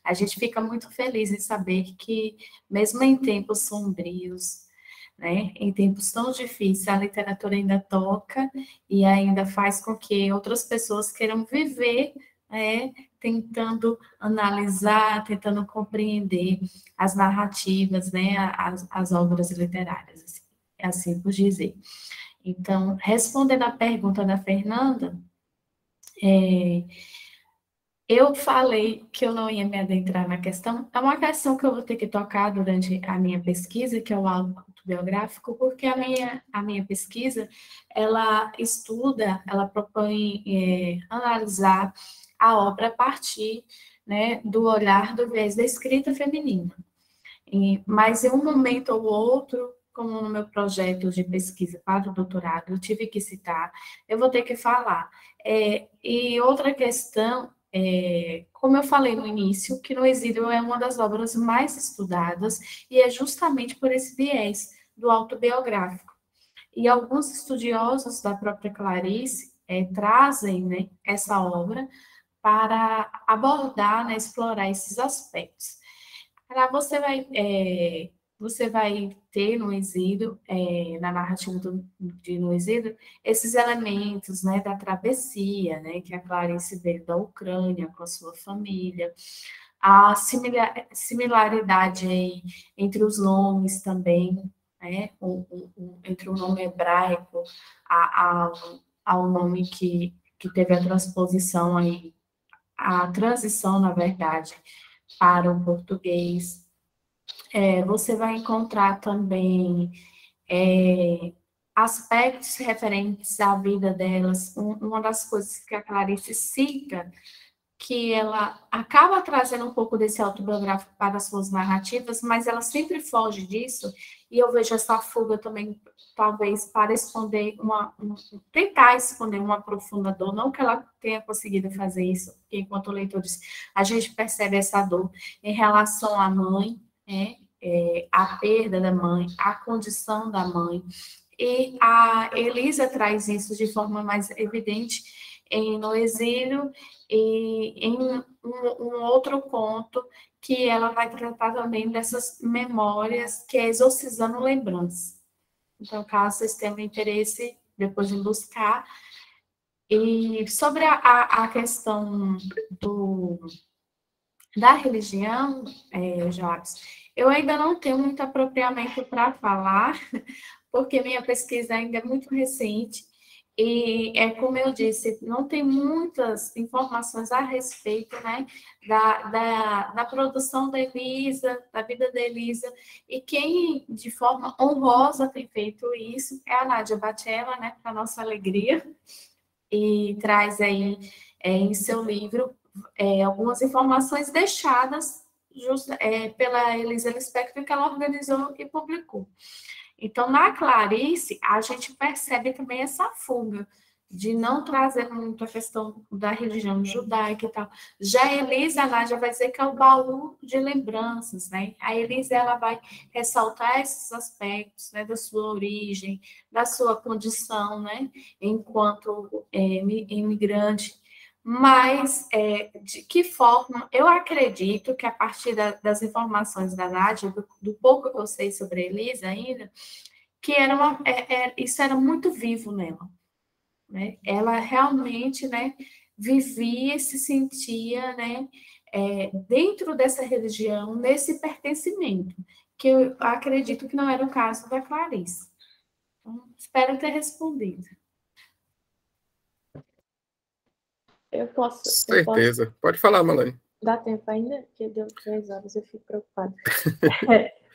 [SPEAKER 2] A gente fica muito feliz em saber que, mesmo em tempos sombrios, né, em tempos tão difíceis, a literatura ainda toca e ainda faz com que outras pessoas queiram viver, tentando analisar, tentando compreender as narrativas, né, as obras literárias, assim por dizer. Então, respondendo à pergunta da Fernanda, Eu falei que eu não ia me adentrar na questão. É uma questão que eu vou ter que tocar durante a minha pesquisa, que é o autobiográfico, porque a minha pesquisa, ela estuda, ela propõe analisar a obra a partir, né, do olhar do viés da escrita feminina. Mas em um momento ou outro, como no meu projeto de pesquisa para o doutorado, eu tive que citar, eu vou ter que falar. E outra questão, como eu falei no início, que No Exílio é uma das obras mais estudadas e é justamente por esse viés do autobiográfico. E alguns estudiosos da própria Clarice trazem, né, essa obra para abordar, né, explorar esses aspectos. Lá você vai ter no Exílio, na narrativa de No Exílio, esses elementos, né, da travessia, né, que a Clarice veio da Ucrânia com a sua família, a similaridade aí entre os nomes também, né, entre o nome hebraico ao nome que teve a transposição aí, a transição, na verdade, para o português. Você vai encontrar também aspectos referentes à vida delas. Uma das coisas que a Clarice cita, que ela acaba trazendo um pouco desse autobiográfico para as suas narrativas, mas ela sempre foge disso, e eu vejo essa fuga também, talvez, para esconder tentar esconder uma profunda dor, não que ela tenha conseguido fazer isso, porque enquanto leitores a gente percebe essa dor em relação à mãe, a perda da mãe, a condição da mãe, e a Elisa traz isso de forma mais evidente No Exílio, e em um outro conto que ela vai tratar também dessas memórias, que é Exorcizando Lembranças. Então, caso vocês tenham interesse, depois de buscar. E sobre a questão da religião, Jobs, eu ainda não tenho muito apropriamento para falar, porque minha pesquisa ainda é muito recente, e como eu disse, não tem muitas informações a respeito, né, da produção da Elisa, da vida da Elisa, e quem, de forma honrosa, tem feito isso é a Nádia Batella, né, para nossa alegria, e traz aí em seu livro algumas informações deixadas pela Elisa Lispector, que ela organizou e publicou. Então, na Clarice, a gente percebe também essa fuga de não trazer muito a questão da religião judaica e tal. Já a Elisa, a Nádia vai dizer que é o baú de lembranças, né? A Elisa, ela vai ressaltar esses aspectos, né, da sua origem, da sua condição, né, enquanto imigrante. Mas, de que forma, eu acredito que a partir das informações da Nádia, do pouco que eu sei sobre a Elisa ainda, que isso era muito vivo nela, né? Ela realmente, né, vivia e se sentia, né, dentro dessa religião, nesse pertencimento, que eu acredito que não era o caso da Clarice. Então, espero ter respondido.
[SPEAKER 3] Eu posso.
[SPEAKER 1] Certeza. Pode falar, Malane.
[SPEAKER 3] Dá tempo ainda? Porque deu 3 horas, eu fico preocupada.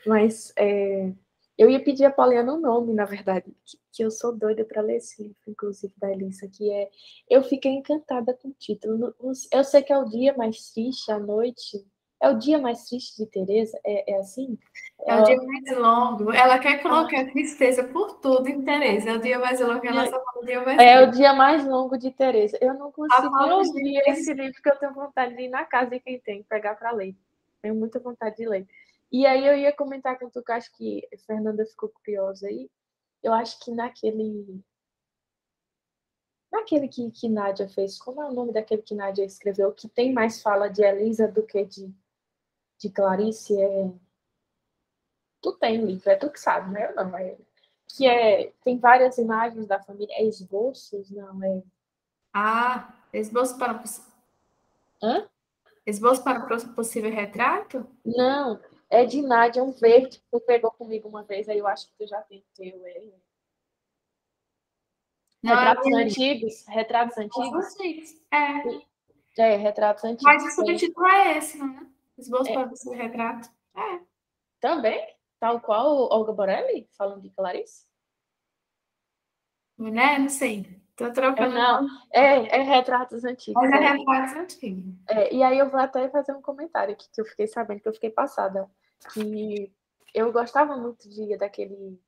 [SPEAKER 3] Mas eu ia pedir a Poliana um nome, na verdade, que eu sou doida para ler esse livro, inclusive, da Elisa, que é Eu Fiquei Encantada com o título. Eu sei que é o dia mais triste, à noite. É o dia mais triste de Teresa? É assim?
[SPEAKER 2] É o dia mais longo. Ela quer colocar tristeza por tudo em Teresa. É o dia mais longo, ela só fala o dia mais
[SPEAKER 3] É
[SPEAKER 2] triste.
[SPEAKER 3] o dia mais longo de Teresa. Eu não consigo ouvir esse livro, que eu tenho vontade de ir na casa de quem tem, pegar para ler. Tenho muita vontade de ler. E aí eu ia comentar com tu, que acho que a Fernanda ficou curiosa aí. Eu acho que naquele que Nádia fez, como é o nome daquele que Nádia escreveu, que tem mais fala de Elisa do que de Clarice? Tu tem livro, é tu que sabe, né? Eu não, tem várias imagens da família, esboços, não é?
[SPEAKER 2] Esboço para
[SPEAKER 3] Hã?
[SPEAKER 2] Esboço para o possível retrato?
[SPEAKER 3] Não, é de Nádia, um verde que tu pegou comigo uma vez, aí eu acho que tu já tem o teu.
[SPEAKER 2] Não,
[SPEAKER 3] Retratos antigos? Retratos antigos?
[SPEAKER 2] Antigos.
[SPEAKER 3] Retratos antigos.
[SPEAKER 2] Mas o subtítulo é esse, não é? Esboço para você, retrato.
[SPEAKER 3] Também? Tal qual Olga Borelli, falando de Clarice?
[SPEAKER 2] Mulher, não sei. Tô trocando.
[SPEAKER 3] Não, é Retratos Antigos.
[SPEAKER 2] Mas é retratos antigos.
[SPEAKER 3] E aí eu vou até fazer um comentário aqui, que eu fiquei sabendo, que eu fiquei passada, que eu gostava muito daquele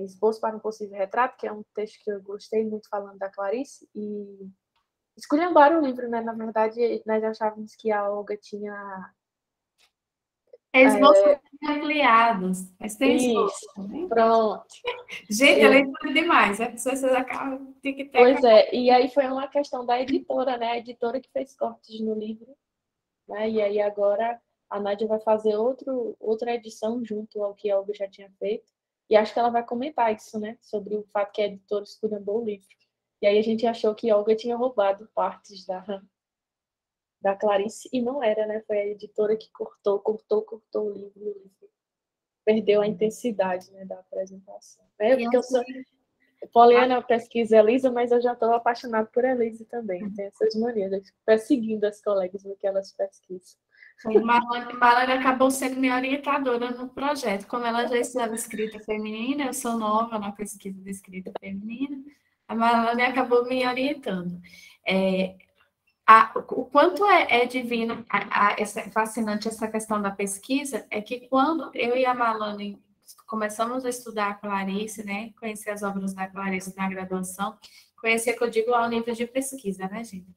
[SPEAKER 3] Esboço para um Possível Retrato, que é um texto que eu gostei muito falando da Clarice, e esculhambaram o livro, né? Na verdade, nós achávamos que a Olga tinha...
[SPEAKER 2] Esboços ampliados. Mas tem esboço
[SPEAKER 3] Isso,
[SPEAKER 2] também.
[SPEAKER 3] pronto.
[SPEAKER 2] Gente, a leitura é demais. As pessoas acabam tem que ter.
[SPEAKER 3] Pois e aí foi uma questão da editora, né? A editora que fez cortes no livro, né? E aí agora a Nádia vai fazer outra edição junto ao que a Olga já tinha feito. E acho que ela vai comentar isso, né? Sobre o fato que a editora esculhambou o livro. E aí a gente achou que a Olga tinha roubado partes da Clarice, e não era, né? Foi a editora que cortou o livro, e o livro perdeu a intensidade, né, da apresentação. Porque eu sou Poliana, pesquisa Elisa, mas eu já estou apaixonada por Elisa também. Tem essas maneiras, perseguindo as colegas no que elas pesquisam.
[SPEAKER 2] Marlene acabou sendo minha orientadora no projeto. Como ela já estudava escrita feminina, eu sou nova na pesquisa de escrita feminina, a Marlene acabou me orientando. O quanto é divino, fascinante essa questão da pesquisa, é que quando eu e a Marlene começamos a estudar a Clarice, né, conhecer as obras da Clarice na graduação, conhecer, que eu digo, ao nível de pesquisa, né, gente?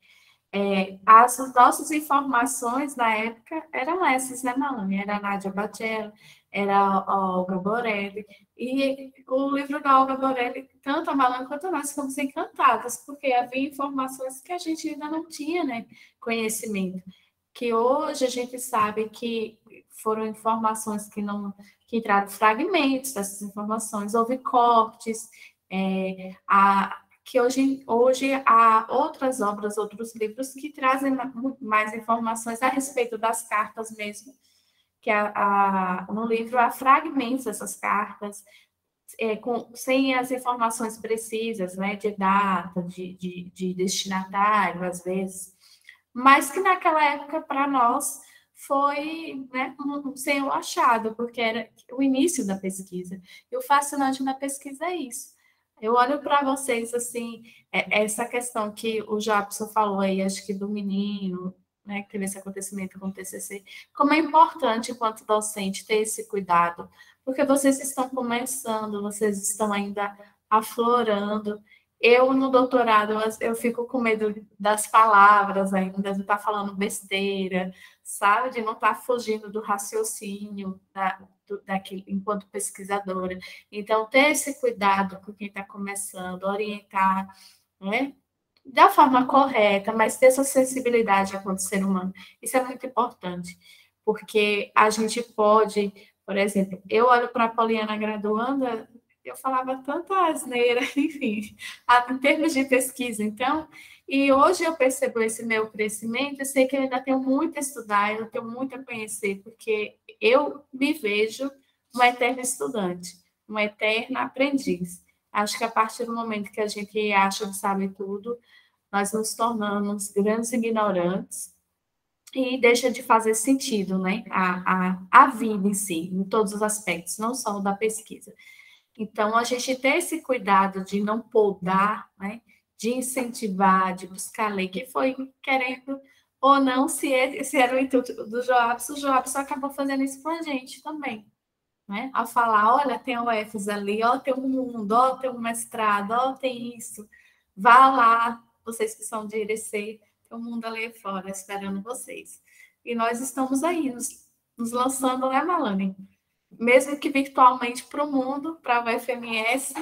[SPEAKER 2] As nossas informações na época eram essas, né, Marlene? Era a Nádia Bachello, era a Olga Borelli, e o livro da Olga Borelli, tanto a Marlene quanto nós ficamos encantadas, porque havia informações que a gente ainda não tinha, né, conhecimento, que hoje a gente sabe que foram informações que entraram fragmentos dessas informações, houve cortes, que hoje há outras obras, outros livros que trazem mais informações a respeito das cartas mesmo, que no livro há fragmentos dessas cartas, sem as informações precisas, né, de data, de destinatário, às vezes, mas que naquela época, para nós, foi, né, sem o achado, porque era o início da pesquisa. E o fascinante da pesquisa é isso. Eu olho para vocês, assim, essa questão que o Jobson falou aí, acho que do menino, né, que teve esse acontecimento com o TCC, como é importante, enquanto docente, ter esse cuidado, porque vocês estão começando, vocês estão ainda aflorando. Eu, no doutorado, eu fico com medo das palavras ainda, de estar falando besteira, sabe? De não estar fugindo do raciocínio daquilo, enquanto pesquisadora. Então, ter esse cuidado com quem está começando, orientar, né? Da forma correta, mas ter essa sensibilidade enquanto ser humano. Isso é muito importante, porque a gente pode, por exemplo, eu olho para a Poliana graduanda, eu falava tanta asneira, enfim, em termos de pesquisa, então, e hoje eu percebo esse meu crescimento, eu sei que eu ainda tenho muito a estudar, eu tenho muito a conhecer, porque eu me vejo uma eterna estudante, uma eterna aprendiz. Acho que a partir do momento que a gente acha que sabe tudo, nós nos tornamos grandes ignorantes e deixa de fazer sentido, né? A vida em si, em todos os aspectos, não só o da pesquisa. Então, a gente ter esse cuidado de não podar, né? De incentivar, de buscar lei, que foi querendo ou não, se era o intuito do Joabson, o Joabson acabou fazendo isso com a gente também. Né? Ao falar, olha, tem o UFES ali, ó, tem um mundo, ó, tem um mestrado, ó, tem isso. Vá lá, vocês que são de Irecê, tem um mundo ali fora esperando vocês. E nós estamos aí, nos lançando, né, Malane? Mesmo que virtualmente para o mundo, para a UFMS,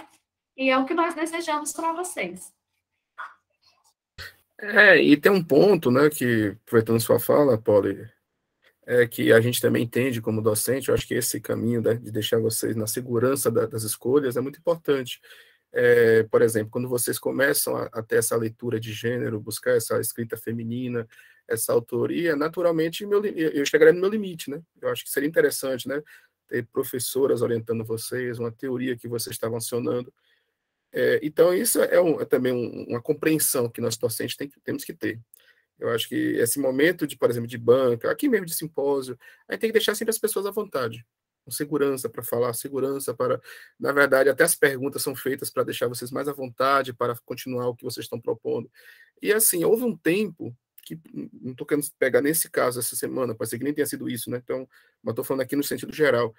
[SPEAKER 2] e é o que nós desejamos para vocês.
[SPEAKER 1] E tem um ponto, né, que, aproveitando sua fala, Polly, que a gente também entende como docente, eu acho que esse caminho, né, de deixar vocês na segurança das escolhas é muito importante. Por exemplo, quando vocês começam a ter essa leitura de gênero, buscar essa escrita feminina, essa autoria, naturalmente eu chegarei no meu limite, né? Eu acho que seria interessante, né, ter professoras orientando vocês, uma teoria que vocês estavam acionando. Então, isso é também uma compreensão que nós docentes temos que ter. Eu acho que esse momento de, por exemplo, de banca, aqui mesmo de simpósio, a gente tem que deixar sempre as pessoas à vontade, com segurança para falar, segurança para... Na verdade, até as perguntas são feitas para deixar vocês mais à vontade, para continuar o que vocês estão propondo. E, assim, houve um tempo que, não estou querendo pegar nesse caso essa semana, pode ser que nem tenha sido isso, né? Então, mas estou falando aqui no sentido geral,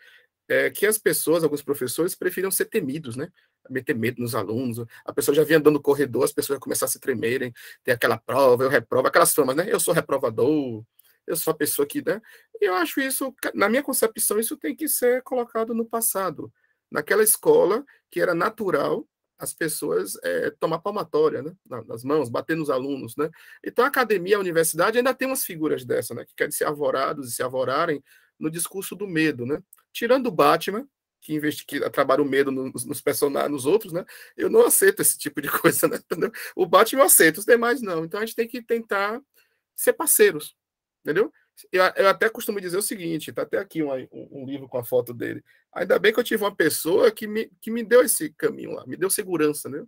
[SPEAKER 1] que as pessoas, alguns professores, preferiam ser temidos, né? Meter medo nos alunos. A pessoa já vinha andando no corredor, as pessoas já começaram a se tremerem, tem aquela prova, eu reprovo, aquelas famas, né? Eu sou reprovador, eu sou a pessoa que, né? E eu acho isso, na minha concepção, isso tem que ser colocado no passado. Naquela escola que era natural as pessoas tomar palmatória, né? Nas mãos, bater nos alunos, né? Então a academia, a universidade ainda tem umas figuras dessa, né? Que querem ser arvorados e se arvorarem no discurso do medo, né? Tirando o Batman, que trabalha o medo nos personagens, nos outros, né? Eu não aceito esse tipo de coisa, né? Entendeu? O Batman eu aceito, os demais não. Então a gente tem que tentar ser parceiros, entendeu? Eu até costumo dizer o seguinte, tá até aqui um livro com a foto dele. Ainda bem que eu tive uma pessoa que me deu esse caminho lá, me deu segurança, né?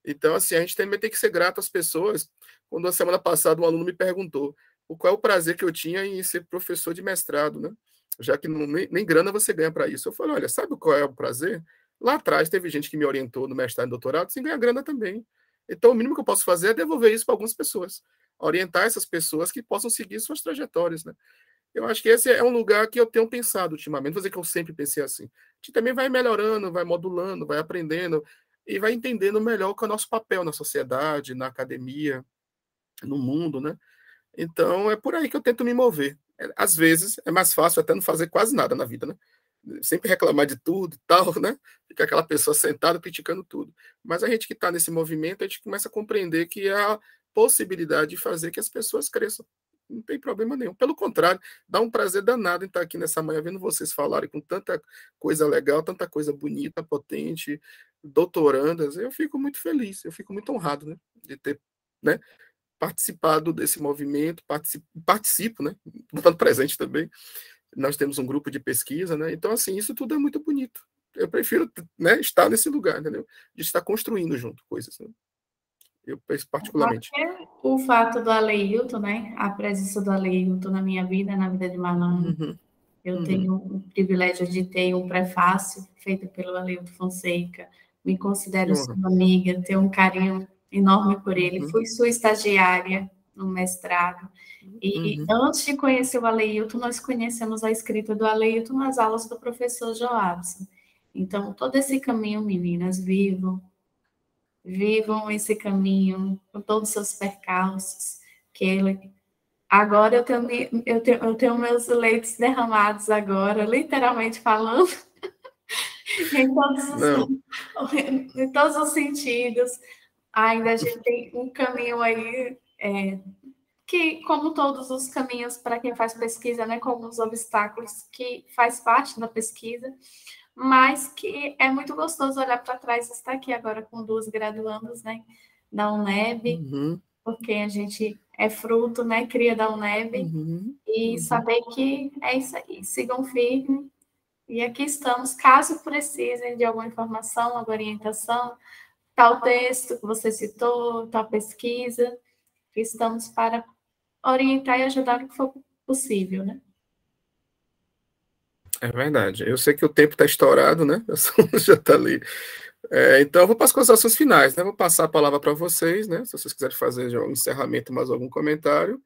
[SPEAKER 1] Então, assim, a gente também tem que ser grato às pessoas. Quando a semana passada um aluno me perguntou qual é o prazer que eu tinha em ser professor de mestrado, né? Já que nem grana você ganha para isso. Eu falei, olha, sabe qual é o prazer? Lá atrás teve gente que me orientou no mestrado e doutorado sem ganhar grana também. Então, o mínimo que eu posso fazer é devolver isso para algumas pessoas. Orientar essas pessoas que possam seguir suas trajetórias, né? Eu acho que esse é um lugar que eu tenho pensado ultimamente. Vou dizer que eu sempre pensei assim. A gente também vai melhorando, vai modulando, vai aprendendo e vai entendendo melhor qual é o nosso papel na sociedade, na academia, no mundo, né? Então, é por aí que eu tento me mover. Às vezes, é mais fácil até não fazer quase nada na vida, né? Sempre reclamar de tudo e tal, né? Fica aquela pessoa sentada criticando tudo. Mas a gente que está nesse movimento, a gente começa a compreender que há possibilidade de fazer que as pessoas cresçam. Não tem problema nenhum. Pelo contrário, dá um prazer danado em estar aqui nessa manhã vendo vocês falarem com tanta coisa legal, tanta coisa bonita, potente, doutorandas. Eu fico muito feliz, eu fico muito honrado, né? De ter, né, participado desse movimento, participo, né? Botando presente também. Nós temos um grupo de pesquisa, né? Então, assim, isso tudo é muito bonito. Eu prefiro, né, estar nesse lugar, entendeu? De estar construindo junto coisas, né? Eu penso particularmente.
[SPEAKER 2] Até o fato do Aleilton, né? A presença do Aleilton na minha vida, na vida de Marlon. Eu tenho o privilégio de ter um prefácio feito pelo Aleilton Fonseca. Me considero sua amiga, tenho um carinho enorme por ele. Fui sua estagiária no mestrado. E antes de conhecer o Aleilton, nós conhecemos a escrita do Aleilton nas aulas do professor Joabson. Então, todo esse caminho, meninas, vivam esse caminho com todos os seus percalços, que ele... Agora eu tenho meus leitos derramados agora, literalmente falando, em todos os sentidos. Ainda a gente tem um caminho aí, que, como todos os caminhos para quem faz pesquisa, né, como os obstáculos que faz parte da pesquisa, mas que é muito gostoso olhar para trás e estar aqui agora com 2 graduandas, né, da UNEB, porque a gente é fruto, né, cria da UNEB, e saber que é isso aí, sigam firme, e aqui estamos, caso precisem de alguma informação, alguma orientação, tal texto que você citou, tal pesquisa, estamos para orientar e ajudar no que for possível, né?
[SPEAKER 1] É verdade. Eu sei que o tempo está estourado, né? Já está ali. Então, eu vou para as considerações finais, né? Vou passar a palavra para vocês, né? Se vocês quiserem fazer já um encerramento, mais algum comentário.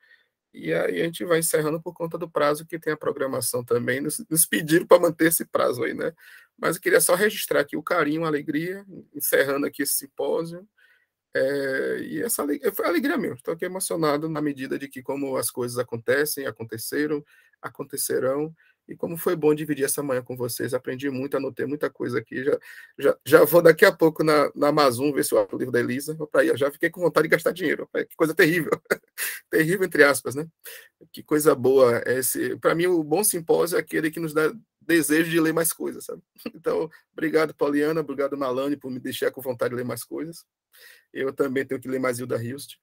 [SPEAKER 1] E aí a gente vai encerrando por conta do prazo que tem a programação também. Nos pediram para manter esse prazo aí, né? Mas eu queria só registrar aqui o carinho, a alegria, encerrando aqui esse simpósio. E essa foi alegria mesmo. Estou aqui emocionado na medida de que como as coisas acontecem, aconteceram, acontecerão. E como foi bom dividir essa manhã com vocês. Aprendi muito, anotei muita coisa aqui. Já vou daqui a pouco na Amazon ver se eu abro o livro da Elisa. Eu já fiquei com vontade de gastar dinheiro. Que coisa terrível. Terrível, entre aspas, né? Que coisa boa. Para mim, o bom simpósio é aquele que nos dá desejo de ler mais coisas, sabe? Então, obrigado, Pauliana. Obrigado, Malane, por me deixar com vontade de ler mais coisas. Eu também tenho que ler mais Hilda Hilst.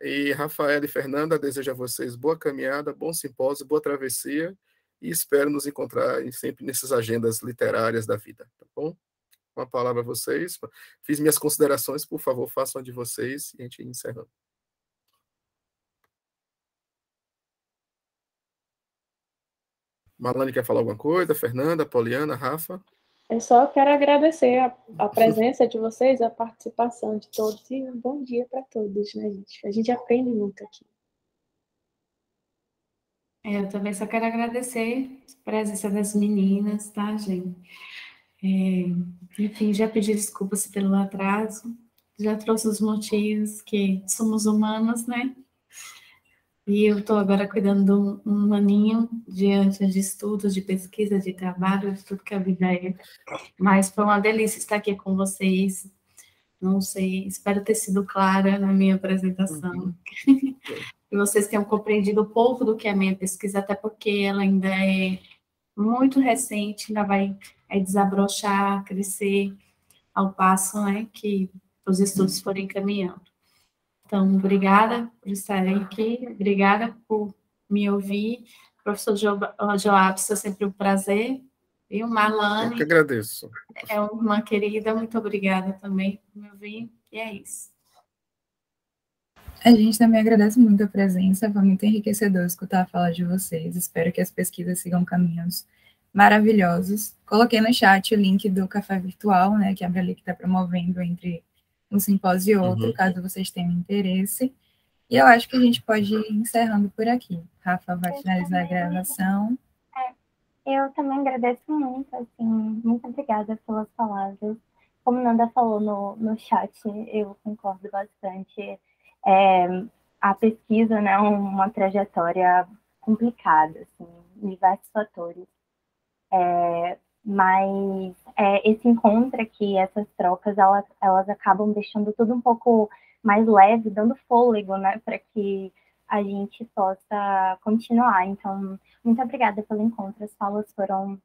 [SPEAKER 1] E Rafael e Fernanda, desejo a vocês boa caminhada, bom simpósio, boa travessia e espero nos encontrar sempre nessas agendas literárias da vida, tá bom? Uma palavra a vocês. Fiz minhas considerações, por favor, façam a de vocês e a gente encerra. Malane quer falar alguma coisa? Fernanda, Poliana, Rafa?
[SPEAKER 3] Eu só quero agradecer a presença de vocês, a participação de todos e um bom dia para todos, né, gente? A gente aprende muito aqui.
[SPEAKER 2] Eu também só quero agradecer a presença das meninas, tá, gente? Enfim, já pedi desculpas pelo atraso, já trouxe os motivos que somos humanos, né? E eu estou agora cuidando de um aninho diante de estudos, de pesquisa, de trabalho, de tudo que a vida é. Mas foi uma delícia estar aqui com vocês. Não sei, espero ter sido clara na minha apresentação. Que vocês tenham compreendido um pouco do que é a minha pesquisa, até porque ela ainda é muito recente, ainda vai desabrochar, crescer ao passo, né, que os estudos forem caminhando. Então, obrigada por estarem aqui, obrigada por me ouvir. Professor Joabs, é sempre um prazer. E o Marlane.
[SPEAKER 1] Eu que agradeço.
[SPEAKER 2] É uma irmã querida, muito obrigada também por me ouvir. E é isso.
[SPEAKER 5] A gente também agradece muito a presença, foi muito enriquecedor escutar a fala de vocês. Espero que as pesquisas sigam caminhos maravilhosos. Coloquei no chat o link do café virtual, né, que a Abrali está promovendo entre um simpósio e outro, caso vocês tenham interesse. E eu acho que a gente pode ir encerrando por aqui. Rafa vai finalizar a gravação.
[SPEAKER 4] Eu também agradeço muito, assim, muito obrigada pelas palavras. Como Nanda falou no chat, eu concordo bastante. A pesquisa, né, é uma trajetória complicada, assim, diversos fatores. Mas esse encontro aqui, essas trocas, elas acabam deixando tudo um pouco mais leve, dando fôlego, né, para que a gente possa continuar. Então, muito obrigada pelo encontro, as falas foram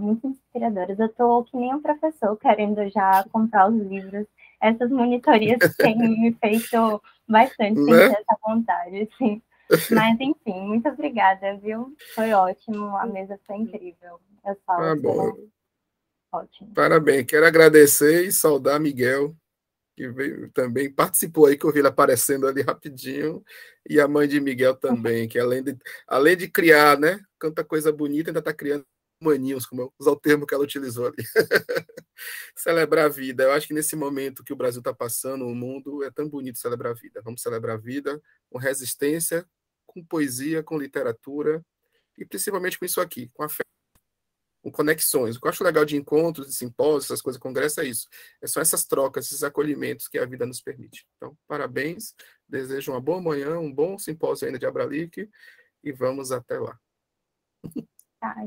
[SPEAKER 4] muito inspiradoras. Eu estou que nem um professor, querendo já comprar os livros. Essas monitorias têm me feito bastante sentir essa vontade, assim. Mas, enfim, muito obrigada, viu? Foi ótimo, a mesa foi incrível. As falas foram ótimas.
[SPEAKER 1] Parabéns, quero agradecer e saudar Miguel, que veio, também participou aí, que eu vi ele aparecendo ali rapidinho, e a mãe de Miguel também, que além de criar, né, tanta coisa bonita, ainda está criando maninhos, como eu usar o termo que ela utilizou ali. Celebrar a vida. Eu acho que nesse momento que o Brasil está passando, o mundo, é tão bonito celebrar a vida. Vamos celebrar a vida com resistência, com poesia, com literatura, e principalmente com isso aqui, com afeto, com conexões. O que eu acho legal de encontros, de simpósios, essas coisas, congresso, é isso. São essas trocas, esses acolhimentos que a vida nos permite. Então, parabéns, desejo uma boa manhã, um bom simpósio ainda de Abralic, e vamos até lá.
[SPEAKER 4] Tá.